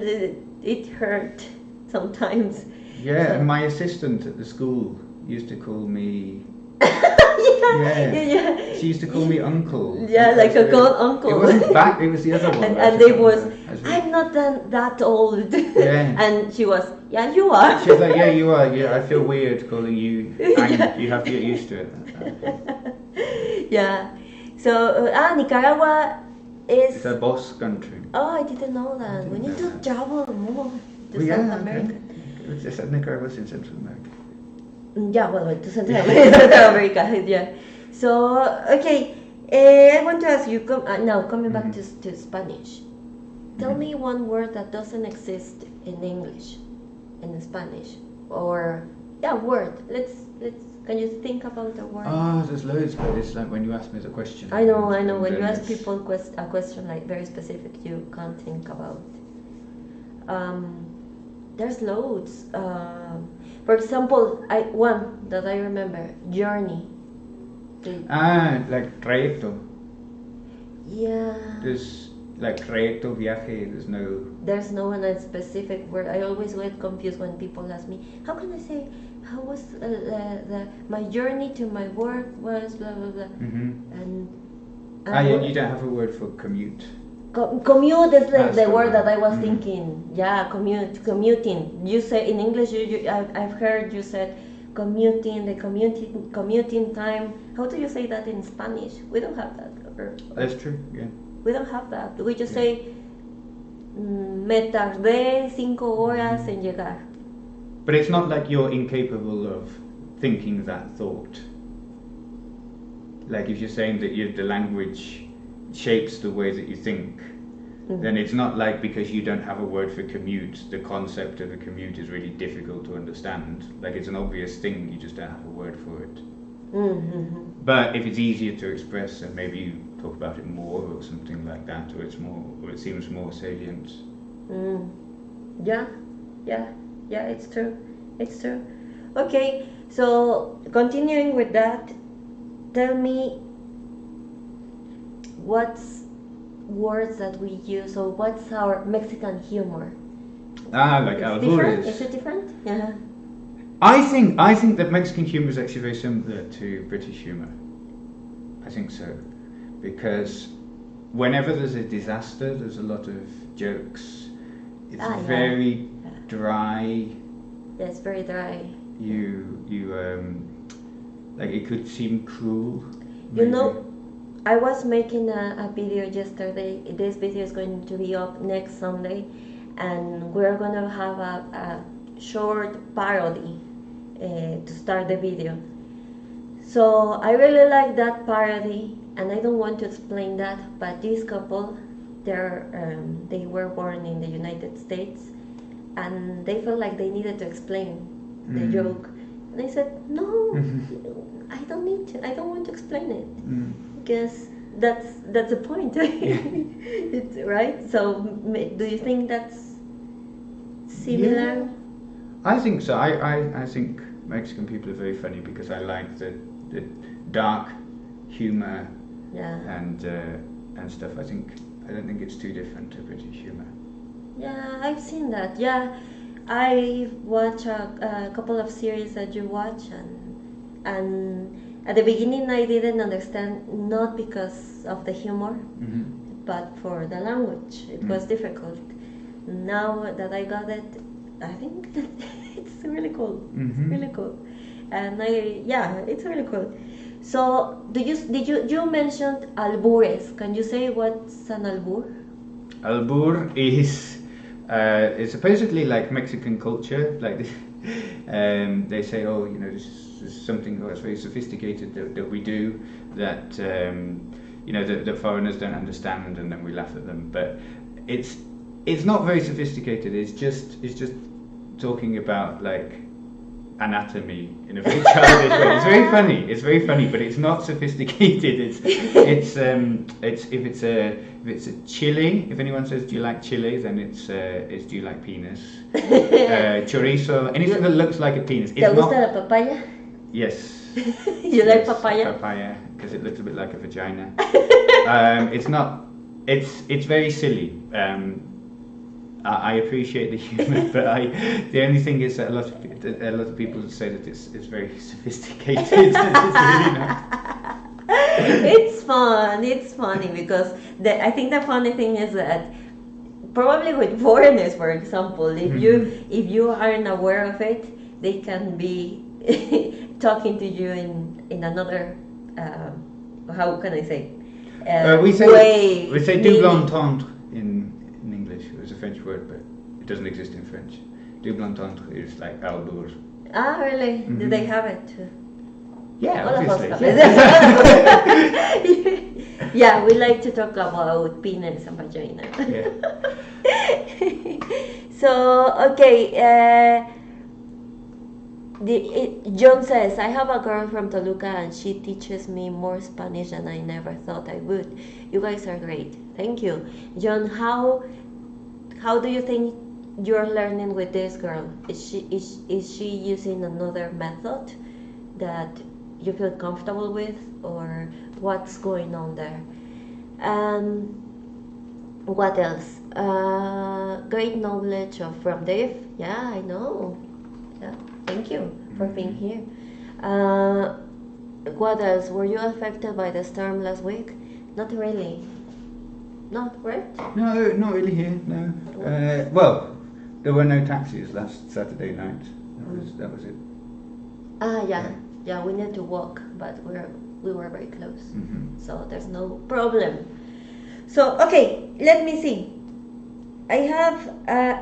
It hurt sometimes. Yeah, and my assistant at the school used to call me. Yeah. She used to call me uncle. Yeah, like a called uncle. It wasn't back. It was the other one. and they was, I'm not that old. Yeah. And she was, yeah, you are. She was like, yeah, you are. Yeah, I feel weird calling you. And you have to get used to it. Yeah. So Nicaragua is. It's a boss country. Oh, I didn't know that. We need to travel more to South America. Okay. It's Nicaragua's in Central America. Yeah, well, to Central America, yeah. So, okay, I want to ask you, now coming back to Spanish. Tell me one word that doesn't exist in English, in Spanish, or word. Can you think about a word? Oh, there's loads, but it's like when you ask me the question. I know. When you ask people a question like very specific, you can't think about. There's loads. For example, one that I remember, journey. Like trayecto. Yeah. There's like trayecto, viaje, There's no one specific word. I always get confused when people ask me, how can I say, how was my journey to my work was blah blah blah. And you don't have a word for commute. Commute is the word that I was thinking. Yeah, commuting. You say in English. I've heard you said commuting. The commuting time. How do you say that in Spanish? We don't have that. That's true. Yeah. We don't have that. We just say me tardé 5 horas en llegar. But it's not like you're incapable of thinking that thought. Like if you're saying that the language shapes the way that you think, then it's not like because you don't have a word for commute, the concept of a commute is really difficult to understand. Like it's an obvious thing, you just don't have a word for it. But if it's easier to express, then maybe you talk about it more or something like that, or it seems more salient. Yeah, it's true. Okay, so continuing with that, tell me what's words that we use, or what's our Mexican humor? Like albures. Is it different? Yeah. I think that Mexican humor is actually very similar to British humor. I think so, because whenever there's a disaster, there's a lot of jokes. It's very dry. Yeah, it's very dry. You like it could seem cruel. You know, I was making a video yesterday. This video is going to be up next Sunday, and we're gonna have a short parody to start the video. So I really like that parody, and I don't want to explain that, but this couple, they were born in the United States, and they felt like they needed to explain the joke. And I said, no, I don't need to. I don't want to explain it, because that's the point. It's right. So do you think that's similar? Yeah. I think so. I think Mexican people are very funny because I like the dark humor and stuff. I don't think it's too different to British humor. Yeah, I've seen that. Yeah, I watch a couple of series that you watch, and at the beginning I didn't understand, not because of the humor, but for the language. It was difficult. Now that I got it, I think it's really cool. It's really cool, and it's really cool. So, you mentioned albures? Can you say what's an albur? Albur is supposedly like Mexican culture. Like they say, oh, you know, this is something that's very sophisticated that we do that you know that foreigners don't understand, and then we laugh at them. But it's not very sophisticated. It's just talking about like anatomy in a very childish way. It's very funny, but it's not sophisticated. It's if it's a chili. If anyone says, do you like chili, then it's do you like penis? Chorizo, anything that looks like a penis. ¿Te gusta la papaya? Yes. You like papaya? Papaya, because it looks a bit like a vagina. It's not. It's very silly. I appreciate the humour, but the only thing is that a lot of people say that it's very sophisticated. It's really not. It's fun. It's funny because I think the funny thing is that probably with foreigners, for example, if you aren't aware of it, they can be talking to you in another how can I say? We say double entendre in English. It was a French word, but it doesn't exist in French. Double entendre is like albur. Ah, really? Do they have it too? Yeah, All obviously. of us have it. Yeah, we like to talk about penis and vagina. Yeah. So, okay. John says, I have a girl from Toluca and she teaches me more Spanish than I never thought I would. You guys are great. Thank you. John, how do you think you're learning with this girl? Is she using another method that you feel comfortable with, or what's going on there? What else? Great knowledge from Dave. Yeah, I know. Yeah, thank you for being here. What else? Were you affected by the storm last week? Not really. Not right? No, not really here. No. Well, there were no taxis last Saturday night. That was it. Yeah. We need to walk, but we were very close, so there's no problem. So okay, let me see. I have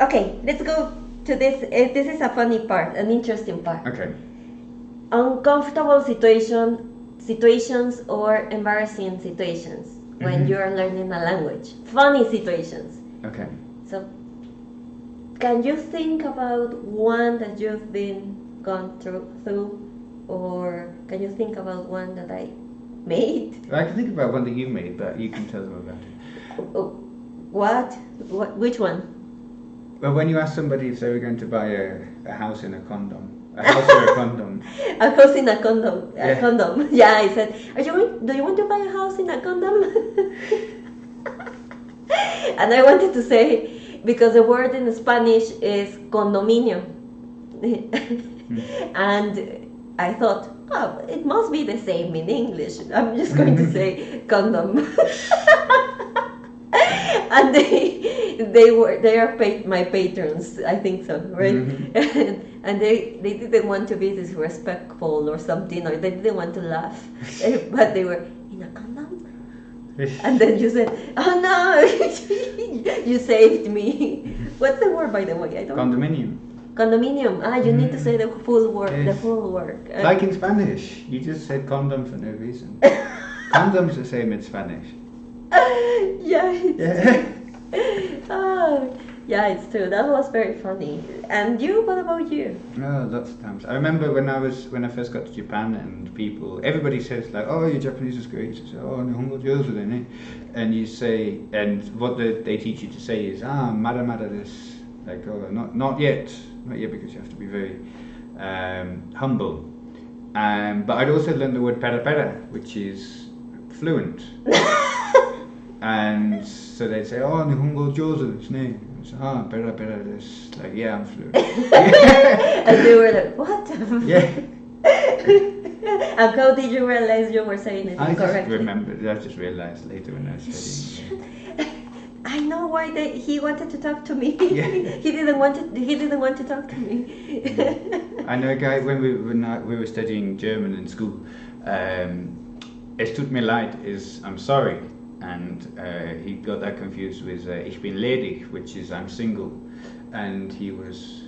okay. Let's go to this. This is a funny part, an interesting part. Okay. Uncomfortable situations or embarrassing situations when you're learning a language. Funny situations. Okay. So, can you think about one that you've gone through, or can you think about one that I made? I can think about one that you made, but you can tell them about it. What? Which one? Well, when you asked somebody if they were going to buy a house in a condom. A house or a condom. A house in a condom. Yeah. A condom. Yeah, I said, do you want to buy a house in a condom? And I wanted to say, because the word in Spanish is condominio. And I thought, oh, it must be the same in English. I'm just going to say condom. And they are my patrons, I think so, right? And they didn't want to be disrespectful or something, or they didn't want to laugh, but they were in a condom. And then you said, oh no, you saved me. What's the word, by the way? I don't. Condominium. Condominium. You need to say the full word. Yes. The full word. Like in Spanish, you just said condom for no reason. Condom's the same in Spanish. Yeah. Oh, yeah, it's true. That was very funny. And you? What about you? Oh, lots of times. I remember when I first got to Japan, and everybody says like, "Oh, your Japanese is great." I say, "Oh, nihongo jouzu da ne." And you say, and what they teach you to say is, "Mada mada desu." Like, oh, not yet, because you have to be very humble. But I'd also learned the word pera pera, which is fluent. And so they'd say, "Oh, nihongo jouzu desu ne." So, pera, this, like, yeah, I'm fluent. And they were like, what? Yeah. And how did you realize you were saying it incorrectly? I just realized later when I was studying. I know why he wanted to talk to me. Yeah. He didn't want to talk to me. I know a guy when we were studying German in school. Es tut mir leid is I'm sorry, and he got that confused with ich bin ledig, which is I'm single, and he was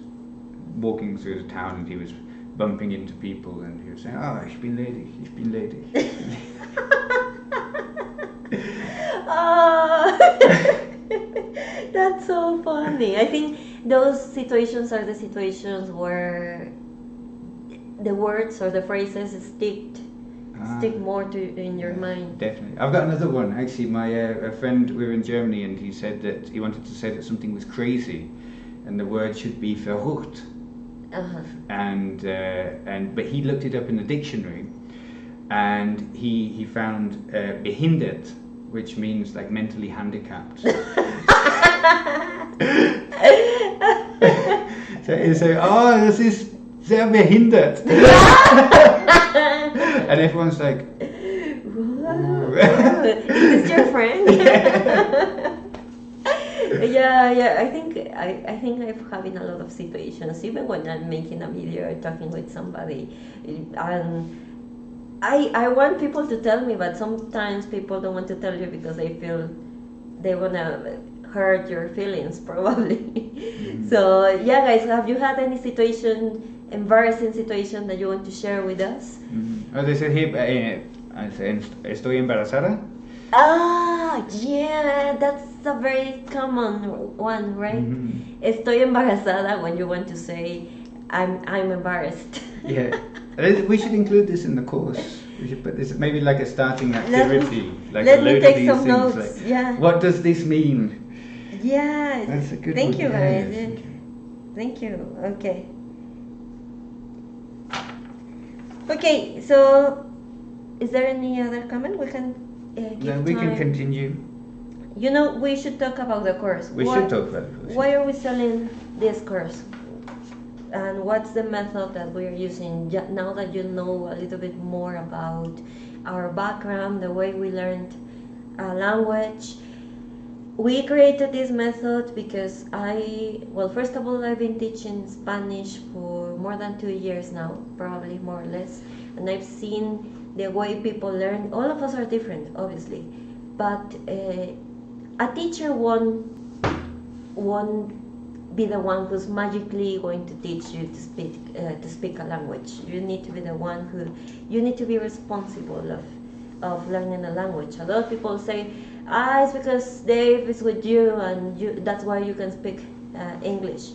walking through the town and he was bumping into people and he was saying, ich bin ledig, ich bin ledig. Oh, that's so funny. I think those situations are the situations where the words or the phrases stick more in your mind. Definitely. I've got another one. Actually, my a friend, we were in Germany, and he said that he wanted to say that something was crazy, and the word should be verrückt. But he looked it up in the dictionary, and he found behindert, which means like mentally handicapped. So he said, das ist sehr behindert. And everyone's like, is this your friend? Yeah. I think I'm having a lot of situations, even when I'm making a video or talking with somebody, and I want people to tell me, but sometimes people don't want to tell you because they feel they wanna hurt your feelings, probably. Mm-hmm. So yeah, guys, have you had any embarrassing situation that you want to share with us? Mm-hmm. They said here, estoy embarazada. Yeah, that's a very common one, right? Mm-hmm. Estoy embarazada, when you want to say I'm embarrassed. Yeah, we should include this in the course. We should put this maybe like a starting activity, let me take some notes. Like, yeah. What does this mean? Yeah, that's a good. Thank you, guys. Yeah. Thank you. Okay. Okay, so is there any other comment we can we can continue. You know, we should talk about the course. We should talk about the course. Why are we selling this course? And what's the method that we're using now that you know a little bit more about our background, the way we learned a language? We created this method because first of all, I've been teaching Spanish for more than 2 years now, probably more or less, and I've seen the way people learn. All of us are different, obviously, but a teacher won't be the one who's magically going to teach you to speak a language. You need to be the one you need to be responsible of learning a language. A lot of people say, it's because Dave is with you and that's why you can speak English.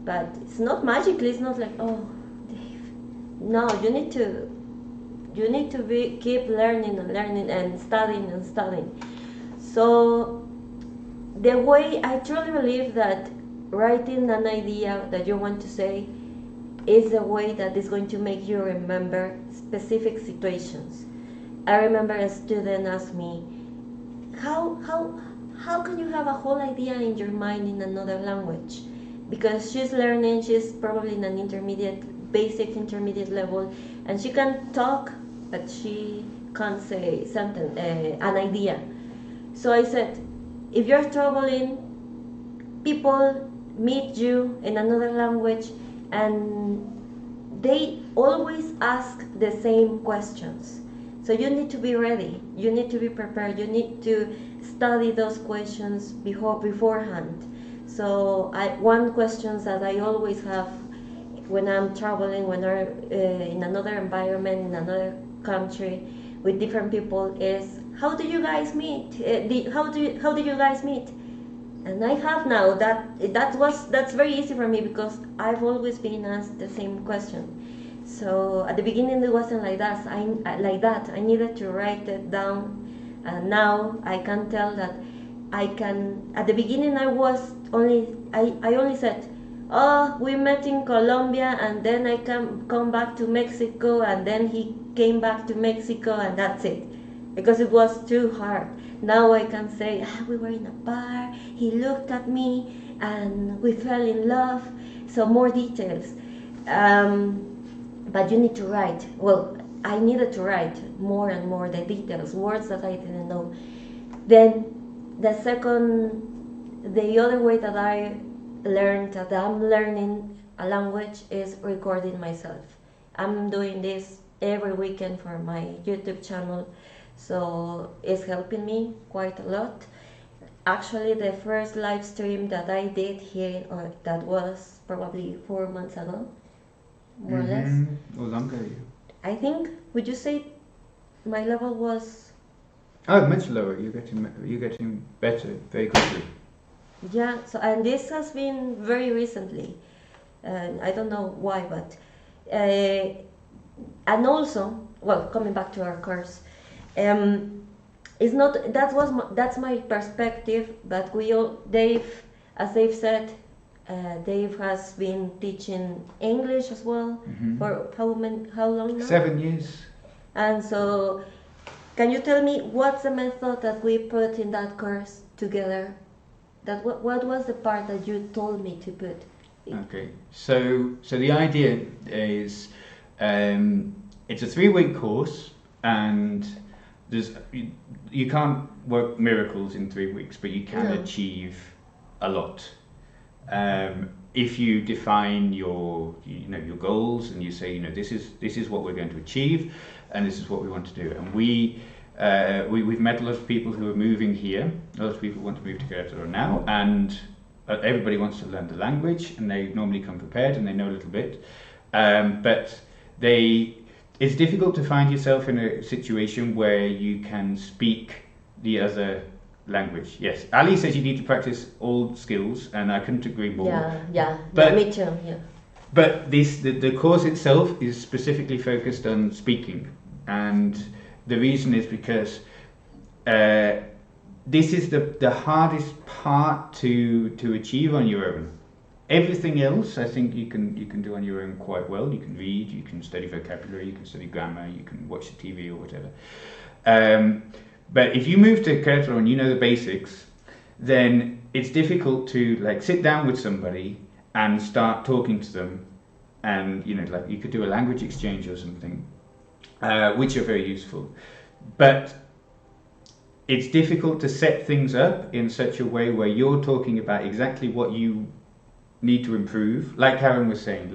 But it's not magically, it's not like, oh, Dave. No, you need to keep learning and studying. So the way I truly believe that writing an idea that you want to say is a way that is going to make you remember specific situations. I remember a student asked me, how can you have a whole idea in your mind in another language? Because she's learning, she's probably in an basic intermediate level, and she can talk, but she can't say something, an idea. So I said, if you're traveling, people meet you in another language and they always ask the same questions. So you need to be ready, you need to be prepared, you need to study those questions beforehand. So one question that I always have when I'm traveling, when I'm in another environment, in another country with different people is, how do you guys meet? How did you guys meet? And I have now that's very easy for me because I've always been asked the same question. So at the beginning it wasn't like that. I needed to write it down, and now I can tell that I can. At the beginning I only said, oh, we met in Colombia, and then I come back to Mexico, and then he came back to Mexico, and that's it, because it was too hard. Now I can say, we were in a bar, he looked at me, and we fell in love. So more details. But you need to write. Well, I needed to write more and more the details, words that I didn't know. Then the other way that I learned, that I'm learning a language, is recording myself. I'm doing this every weekend for my YouTube channel, so it's helping me quite a lot. Actually, the first live stream that I did here, or that was probably 4 months ago, more or less. Or longer. I think, would you say my level was? Oh, much lower. You're getting better very quickly. Yeah. So, and this has been very recently, and I don't know why, but and also, well, coming back to our course, it's not that's my perspective, but Dave, as Dave said, Dave has been teaching English as well for how long now? 7 years. And so, can you tell me what's the method that we put in that course together? What was the part that you told me to put? Okay, so the idea is it's a 3-week course, and you can't work miracles in 3 weeks, but you can achieve a lot. If you define your goals, and you say, this is what we're going to achieve, and this is what we want to do. And we've met a lot of people who are moving here. A lot of people want to move to Querétaro now, and everybody wants to learn the language, and they normally come prepared and they know a little bit. But it's difficult to find yourself in a situation where you can speak the other language. Yes, Ali says you need to practice all skills, and I couldn't agree more. Yeah, me too. Yeah. But the course itself is specifically focused on speaking, and the reason is because this is the hardest part to achieve on your own. Everything else, I think you can do on your own quite well. You can read, you can study vocabulary, you can study grammar, you can watch the TV or whatever. But if you move to Querétaro and you know the basics, then it's difficult to sit down with somebody and start talking to them, and you could do a language exchange or something, which are very useful. But it's difficult to set things up in such a way where you're talking about exactly what you need to improve. Like Karen was saying,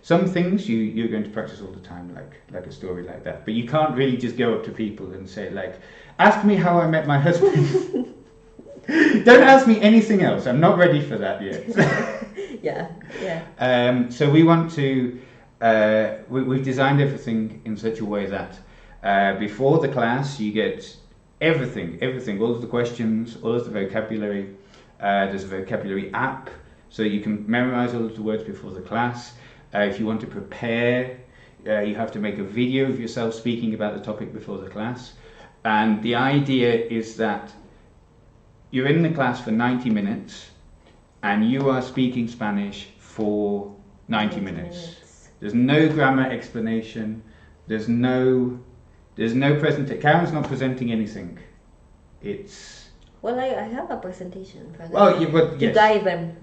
some things you're going to practice all the time, like a story like that. But you can't really just go up to people and say, ask me how I met my husband. Don't ask me anything else. I'm not ready for that yet. Yeah. So we want to. We've designed everything in such a way that before the class you get everything, all of the questions, all of the vocabulary. There's a vocabulary app, so you can memorize all of the words before the class. If you want to prepare, you have to make a video of yourself speaking about the topic before the class. And the idea is that you're in the class for 90 minutes and you are speaking Spanish for 90 minutes. There's no grammar explanation. There's no presentation. Karen's not presenting anything. Well, I have a presentation for them. Well, yes. To guide them.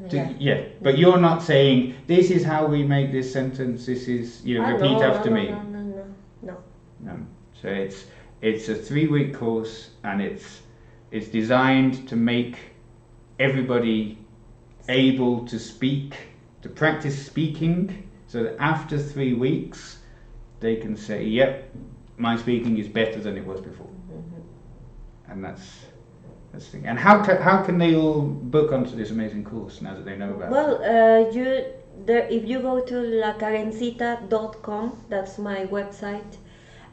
But you're not saying, this is how we make this sentence, this is, repeat after me. No. So it's a 3-week course, and it's designed to make everybody able to speak, to practice speaking, so that after 3 weeks, they can say, yep, my speaking is better than it was before. And that's the thing. And how can they all book onto this amazing course now that they know about it? Well, if you go to lacarencita.com, that's my website,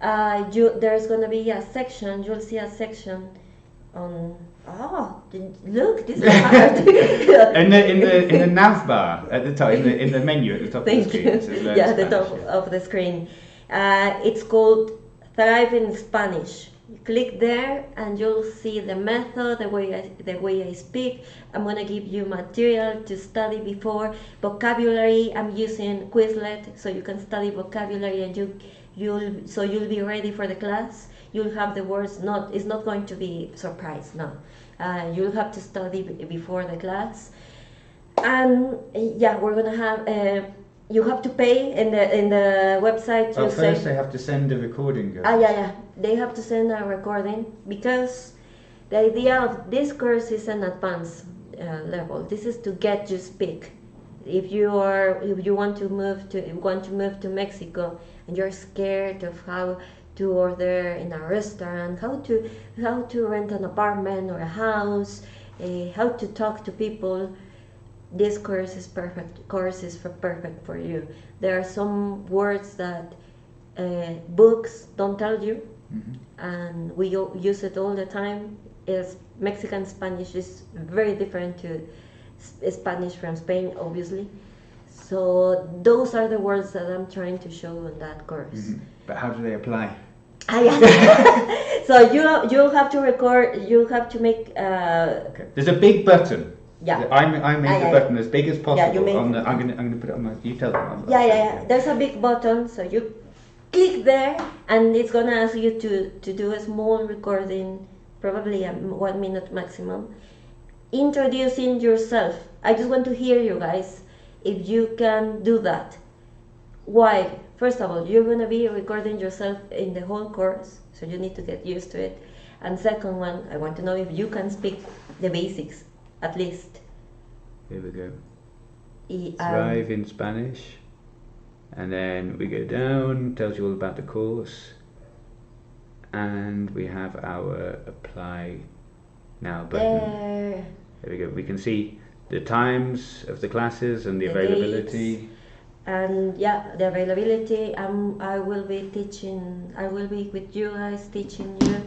there's going to be a section, you'll see a section on, look, this is hard. in the nav bar at the top, in the menu at the top of the screen. It says at the top of the screen. It's called Thrive in Spanish. You click there and you'll see the method, the way I speak. I'm gonna give you material to study before. Vocabulary, I'm using Quizlet, so you can study vocabulary, and you'll be ready for the class. You'll have the words. It's not going to be surprise. No, you'll have to study before the class. And yeah, we're gonna have. You have to pay in the website. Well, first they have to send a recording. Yeah. They have to send a recording because the idea of this course is an advanced level. This is to get you speak. If you want to move to Mexico and you're scared of how to order in a restaurant, how to rent an apartment or a house, how to talk to people, this course is perfect. Perfect for you. There are some words that books don't tell you, and we use it all the time. Is Mexican Spanish is very different to Spanish from Spain, obviously. So those are the words that I'm trying to show in that course. But how do they apply? So you have to record. You have to make. Okay. There's a big button. Yeah. I made the button as big as possible. Yeah, you made I'm gonna put it on my. You tell them. Yeah. There's a big button, so you click there, and it's gonna ask you to do a small recording, probably a 1 minute maximum, introducing yourself. I just want to hear you guys if you can do that. Why? First of all, you're gonna be recording yourself in the whole course, so you need to get used to it. And second one, I want to know if you can speak the basics, at least. Here we go. Thrive in Spanish. And then we go down, tells you all about the course. And we have our apply now button. There we go. We can see the times of the classes and the availability. Dates. And yeah, the availability. I will be teaching. I will be with you guys teaching you.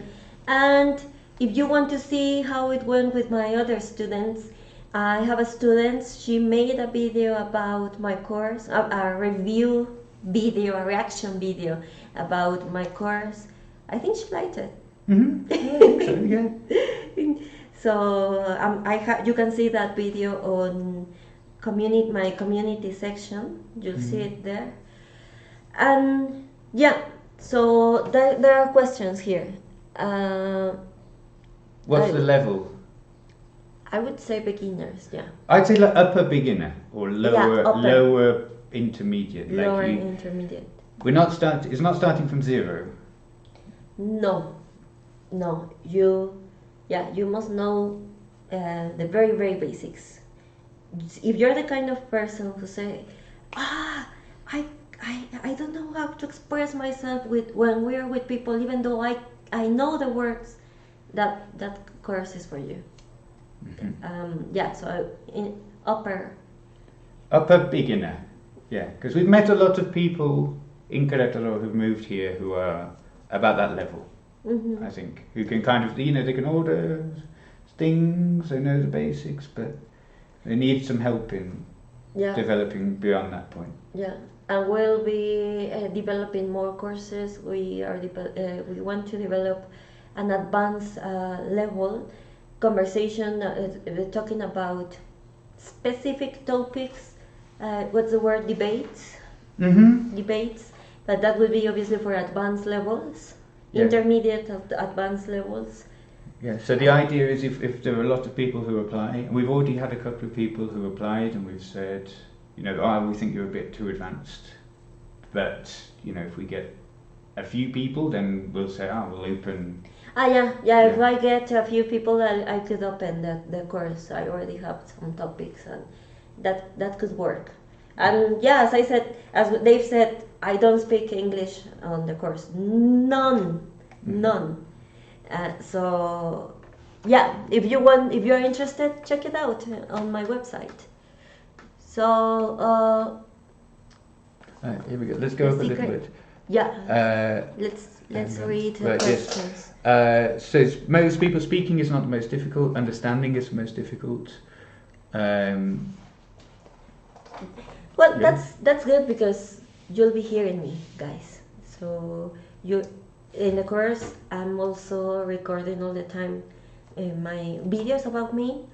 And if you want to see how it went with my other students, I have a student. She made a video about my course, a review video, a reaction video about my course. I think she liked it. I think so, yeah. So you can see that video on my community section. You'll see it there. And yeah, so there are questions here. What's the level? I would say beginners, yeah. I'd say like upper beginner or lower, lower intermediate. Lower intermediate. It's not starting from zero. No. You must know the very, very basics. If you're the kind of person who say, I don't know how to express myself when we're with people, even though I know the words, that course is for you. So in upper beginner, yeah, because we've met a lot of people in Querétaro who've moved here who are about that level. I think who can kind of they can order things, they know the basics, but they need some help in developing beyond that point. Yeah, and we'll be developing more courses. We want to develop an advanced level conversation, talking about specific topics. What's the word? Debates. Debates. But that will be obviously for advanced levels, intermediate advanced levels. Yeah. So the idea is if there are a lot of people who apply, and we've already had a couple of people who applied, and we've said, we think you're a bit too advanced, but if we get a few people, then we'll say, we'll open. If I get a few people, I could open the course. I already have some topics, and that could work. And as I said, as Dave said, I don't speak English on the course. None. If you're interested, check it out on my website. So here we go. Let's go up a little bit. Let's read the questions. Yes. So most people speaking is not the most difficult. Understanding is the most difficult. That's good because you'll be hearing me, guys. So in the course, I'm also recording all the time my videos about me,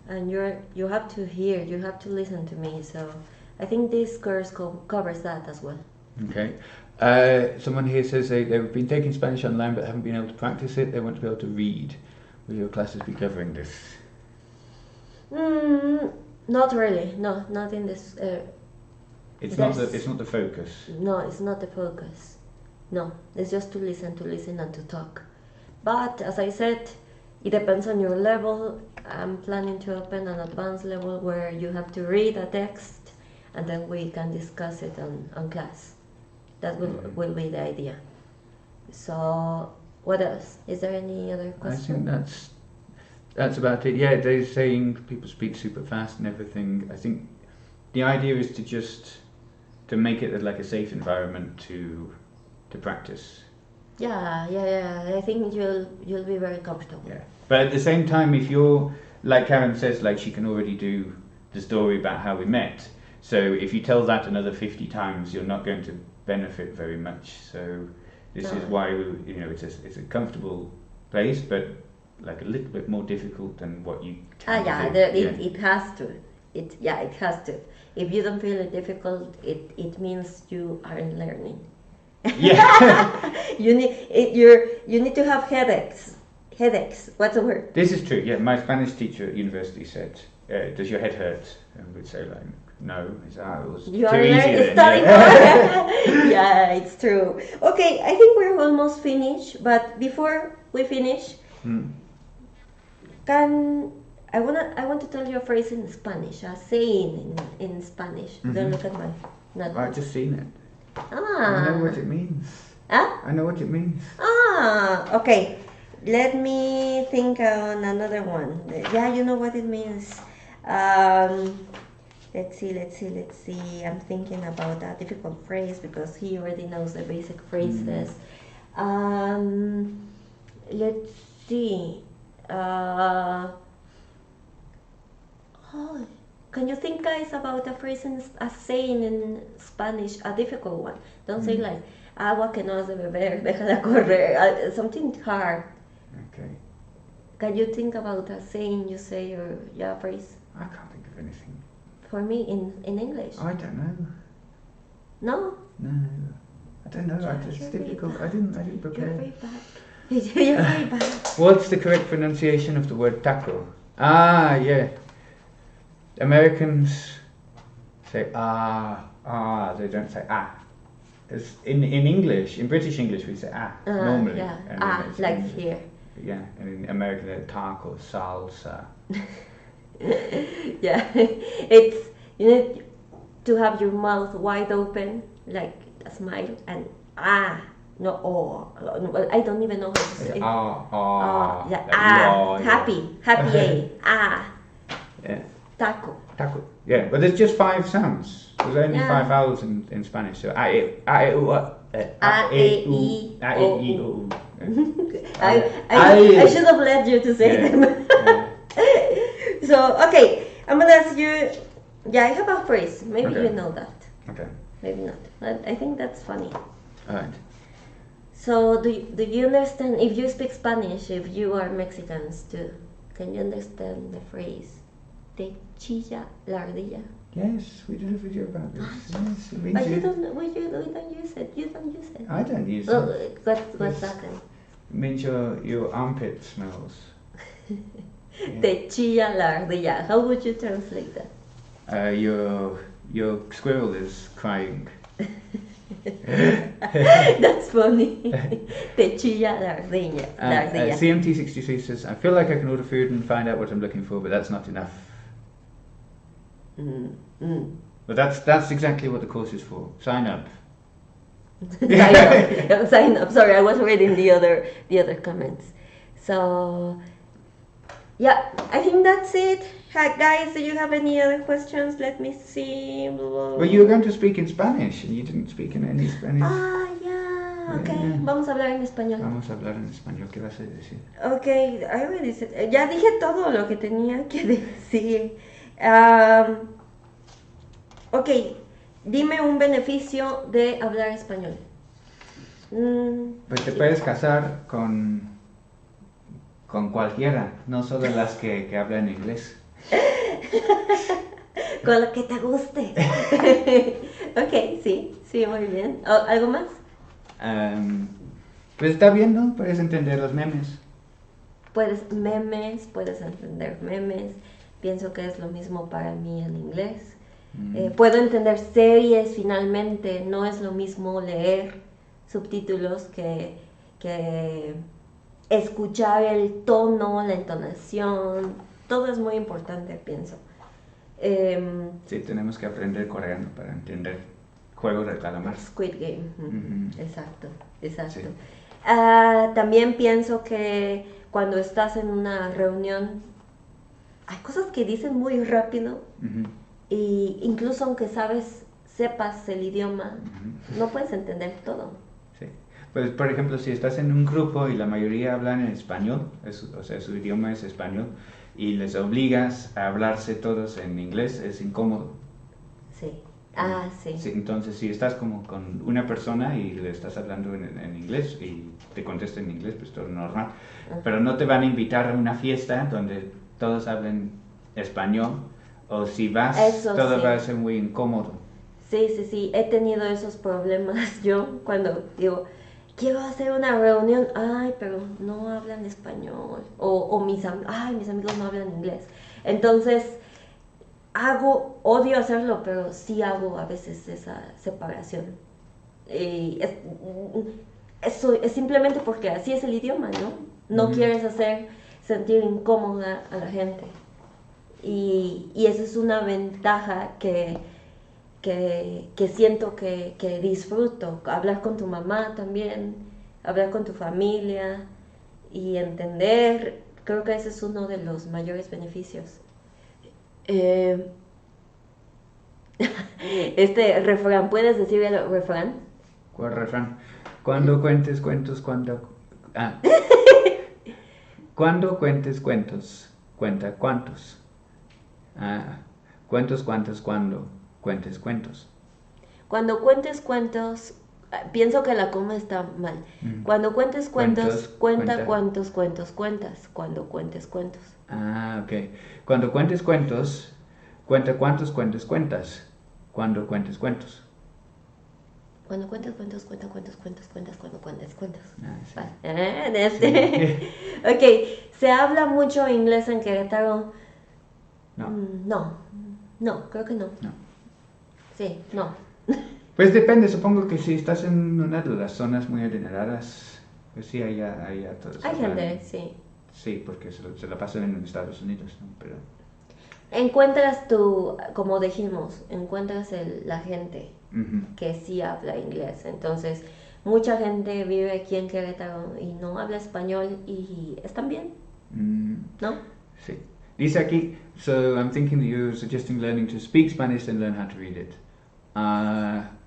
and you have to hear, you have to listen to me. So I think this course covers that as well. Okay. Someone here says they've been taking Spanish online but haven't been able to practice it. They want to be able to read. Will your classes be covering this? Not really. No, not in this. It's not the focus. No, it's not the focus. No, it's just to listen, and to talk. But as I said, it depends on your level. I'm planning to open an advanced level where you have to read a text and then we can discuss it on class. That will be the idea. So, what else? Is there any other question? I think that's about it. Yeah, they're saying people speak super fast and everything. I think the idea is to make it like a safe environment to practice. Yeah. I think you'll be very comfortable. Yeah, but at the same time, if you're like Karen says, like she can already do the story about how we met. So if you tell that another 50 times, you're not going to benefit very much. So this is why it's a comfortable place, but like a little bit more difficult than what you. It has to. It has to. If you don't feel it difficult, it means you aren't learning. Yeah. you need to have headaches. What's the word? This is true. Yeah, my Spanish teacher at university said, "Does your head hurt?" And we'd say like, "No." It was you too are easy. Studying. Yeah, it's true. Okay, I think we're almost finished. But before we finish, I want to tell you a phrase in Spanish, a saying in Spanish. Don't look at my notebook. I've just seen it. Ah. I know what it means. Huh? I know what it means. Okay. Let me think on another one. Yeah, you know what it means. Let's see. I'm thinking about a difficult phrase because he already knows the basic phrases. Let's see. Can you think, guys, about a saying in Spanish, a difficult one? Don't say like, agua que no has de beber, déjala correr, something hard. Okay. Can you think about a saying you say or a phrase? I can't think of anything. For me, in English? I don't know. No? No. I don't know. It's difficult. I didn't prepare. You're very bad. You're very bad. What's the correct pronunciation of the word taco? Yeah. Americans say they don't say ah. Because in English, in British English, we say normally. Yeah, like here. Yeah, and in American, they're taco, salsa. Yeah, it's, you need to have your mouth wide open, like a smile, and well, I don't even know how to say it. Happy, Yeah. taco. Yeah, but there's just 5 sounds. There's only 5 vowels in Spanish. So I should have let you to say them. So, okay, I'm gonna ask you. Yeah, I have a phrase. Maybe you know that. Okay. Maybe not. I think that's funny. Alright. So, do you understand, if you speak Spanish, if you are Mexicans too, can you understand the phrase, te chilla la ardilla? Yes, we did a video about this. Yes, it means But you don't use it. You don't use it. I don't use it. What's that then? It means your armpit smells. Te chilla la ardilla. How would you translate that? Your squirrel is crying. That's funny. Te chilla la ardilla. CMT63 says, I feel like I can order food and find out what I'm looking for, but that's not enough. But that's exactly what the course is for. Sign up. Sign up. Sorry, I was reading the other comments. So yeah, I think that's it. Hi, guys, do you have any other questions? Let me see. Well, you were going to speak in Spanish and you didn't speak in any Spanish. Okay. Vamos a hablar en español. Vamos a hablar en español. ¿Qué vas a decir? Okay, I already said. Ya dije todo lo que tenía que decir. Ok, dime un beneficio de hablar español. Pues te puedes casar con cualquiera, no solo las que hablan inglés. Con la que te guste. Ok, sí, muy bien. ¿Algo más? Pues está bien, ¿no? Puedes entender los memes. Puedes entender memes. pienso que es lo mismo para mí en inglés. Puedo entender series finalmente, no es lo mismo leer subtítulos que escuchar el tono, la entonación, todo es muy importante, pienso. Sí, tenemos que aprender coreano para entender Juego del Calamar. Squid Game, exacto. Sí. También pienso que cuando estás en una reunión hay cosas que dicen muy rápido y incluso aunque sepas el idioma, no puedes entender todo. Sí. Pues, por ejemplo, si estás en un grupo y la mayoría hablan en español, o sea, su idioma es español, y les obligas a hablarse todos en inglés, es incómodo. Sí. Sí. Sí, entonces, si estás como con una persona y le estás hablando en inglés y te contesta en inglés, pues todo normal. Pero no te van a invitar a una fiesta donde todos hablen español, o si vas, Eso todo sí. va a ser muy incómodo. Sí, he tenido esos problemas yo cuando digo, quiero hacer una reunión, ay, pero no hablan español, o mis amigos no hablan inglés. Entonces, odio hacerlo, pero sí hago a veces esa separación. Eso es simplemente porque así es el idioma, ¿no? No quieres hacer sentir incómoda a la gente. Y esa es una ventaja que siento que disfruto. Hablar con tu mamá también, hablar con tu familia y entender, creo que ese es uno de los mayores beneficios. Este refrán, ¿puedes decir el refrán? ¿Cuál refrán? Cuando cuentes cuentos, cuando cuentes cuentos, cuenta cuántos. Cuentos, cuando cuentes cuentos. Cuando cuentes cuentos, pienso que la coma está mal. Cuando cuentes cuentos, cuenta cuántos cuentos cuentas. Cuando cuentes cuentos. Ok. Cuando cuentes cuentos, cuenta cuántos cuentos cuentas. Cuando cuentes cuentos. Cuando cuentes cuentos, cuenta cuántos cuentos cuentas cuando cuentes cuentos. Sí. Vale. Sí. Ok, ¿se habla mucho inglés en Querétaro? No. No, creo que no. Sí, no. Pues depende, supongo que si estás en una de las zonas muy adineradas, pues sí, hay todos. Hay gente, sí. Sí, porque se la pasan en Estados Unidos, ¿no? Pero Encuentras como dijimos, la gente que sí habla inglés. Entonces, mucha gente vive aquí en Querétaro y no habla español y están bien, ¿no? Sí. Dice aquí, so I'm thinking that you're suggesting learning to speak Spanish and learn how to read it.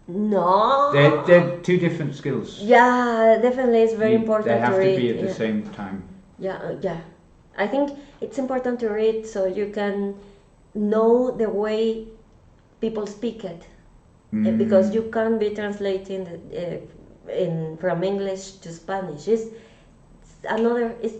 No. They're two different skills. Yeah, definitely it's very important They have to read. To be at the same time. Yeah. I think it's important to read so you can know the way people speak it. Because you can't be translating from English to Spanish. It's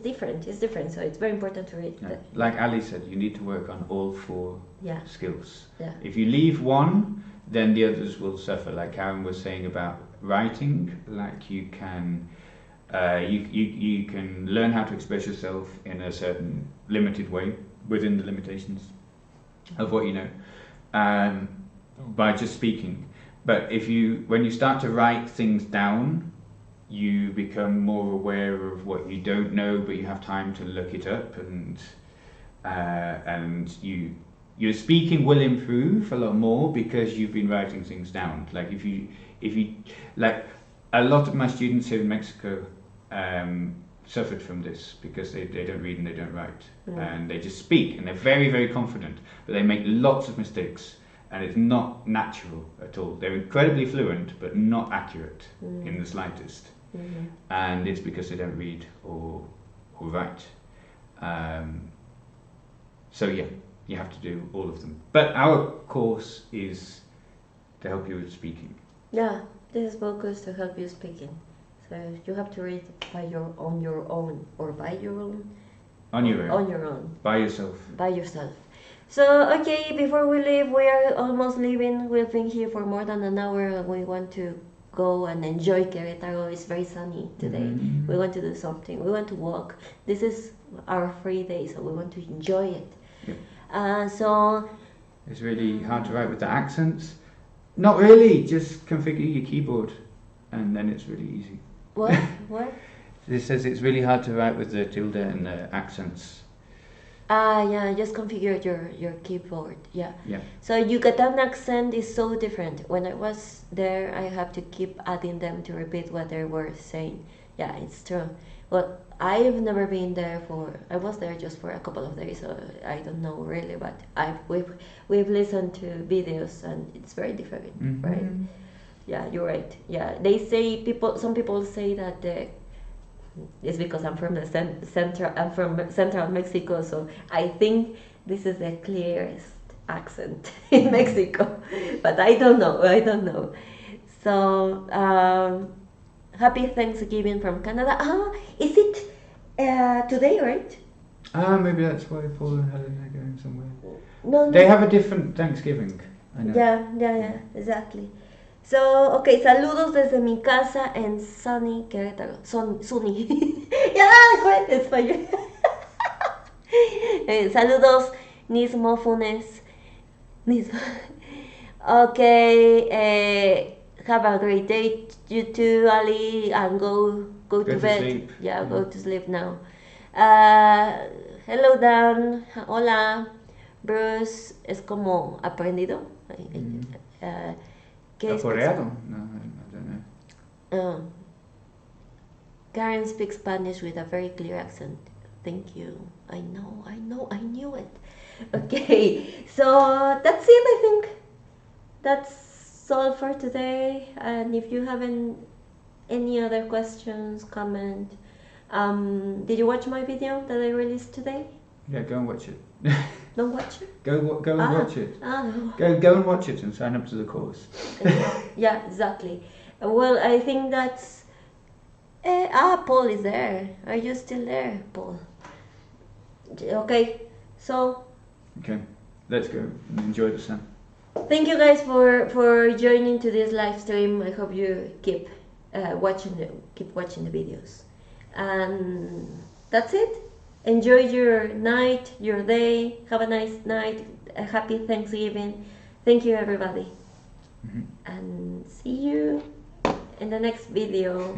different. So it's very important to read. Yeah. Like Ali said, you need to work on all four skills. Yeah. If you leave one, then the others will suffer. Like Karen was saying about writing, like you can learn how to express yourself in a certain limited way within the limitations of what you know by just speaking. But when you start to write things down, you become more aware of what you don't know, but you have time to look it up, and your speaking will improve a lot more because you've been writing things down. Like if you like, a lot of my students here in Mexico suffered from this because they don't read and they don't write, and they just speak and they're very, very confident, but they make lots of mistakes and it's not natural at all. They're incredibly fluent but not accurate in the slightest, and it's because they don't read or write. So yeah, you have to do all of them, but our course is to help you with speaking. Yeah, this is focused to help you speaking. So you have to read on your own. By yourself. So okay, before we leave, we are almost leaving. We've been here for more than an hour and we want to go and enjoy Querétaro. It's very sunny today. We want to do something. We want to walk. This is our free day, so we want to enjoy it. Yep. So It's really hard to write with the accents. Not really, just configure your keyboard and then it's really easy. what? What? It says it's really hard to write with the tilde and the accents. Yeah, just configure your keyboard. Yeah. Yeah. So Yucatan accent is so different. When I was there, I have to keep adding them to repeat what they were saying. Yeah, it's true. Well, I've never been there I was there just for a couple of days, so I don't know really, but we've listened to videos and it's very different, right? Yeah, you're right. Yeah, they say some people say that it's because I'm from the I'm from central Mexico, so I think this is the clearest accent in Mexico, but I don't know. So happy Thanksgiving from Canada. Is it today, right? Maybe that's why Paul and Helen are going somewhere. No. They have a different Thanksgiving. I know. Yeah, exactly. So, okay, saludos desde mi casa en sunny Querétaro. Sunny. Ya, güey, español. Saludos, Nismo Funes. Nismo. Okay, have a great day, you too, Ali, and go to bed. Sleep. Yeah, go to sleep now. Hello, Dan. Hola. Bruce es como aprendido. Aporeado? No, I don't know. Karen speaks Spanish with a very clear accent. Thank you. I knew it. Okay, so that's it, I think. That's all for today. And if you have any other questions, comment. Did you watch my video that I released today? Yeah, go and watch it. Don't watch it? Go and watch it. No. Go and watch it and sign up to the course. Yeah, exactly. Well, I think that's... Paul is there. Are you still there, Paul? Okay, so... Okay, let's go and enjoy the sun. Thank you guys for joining to this live stream. I hope you keep watching the videos. And that's it. Enjoy your night, your day. Have a nice night. A happy Thanksgiving. Thank you, everybody. And see you in the next video.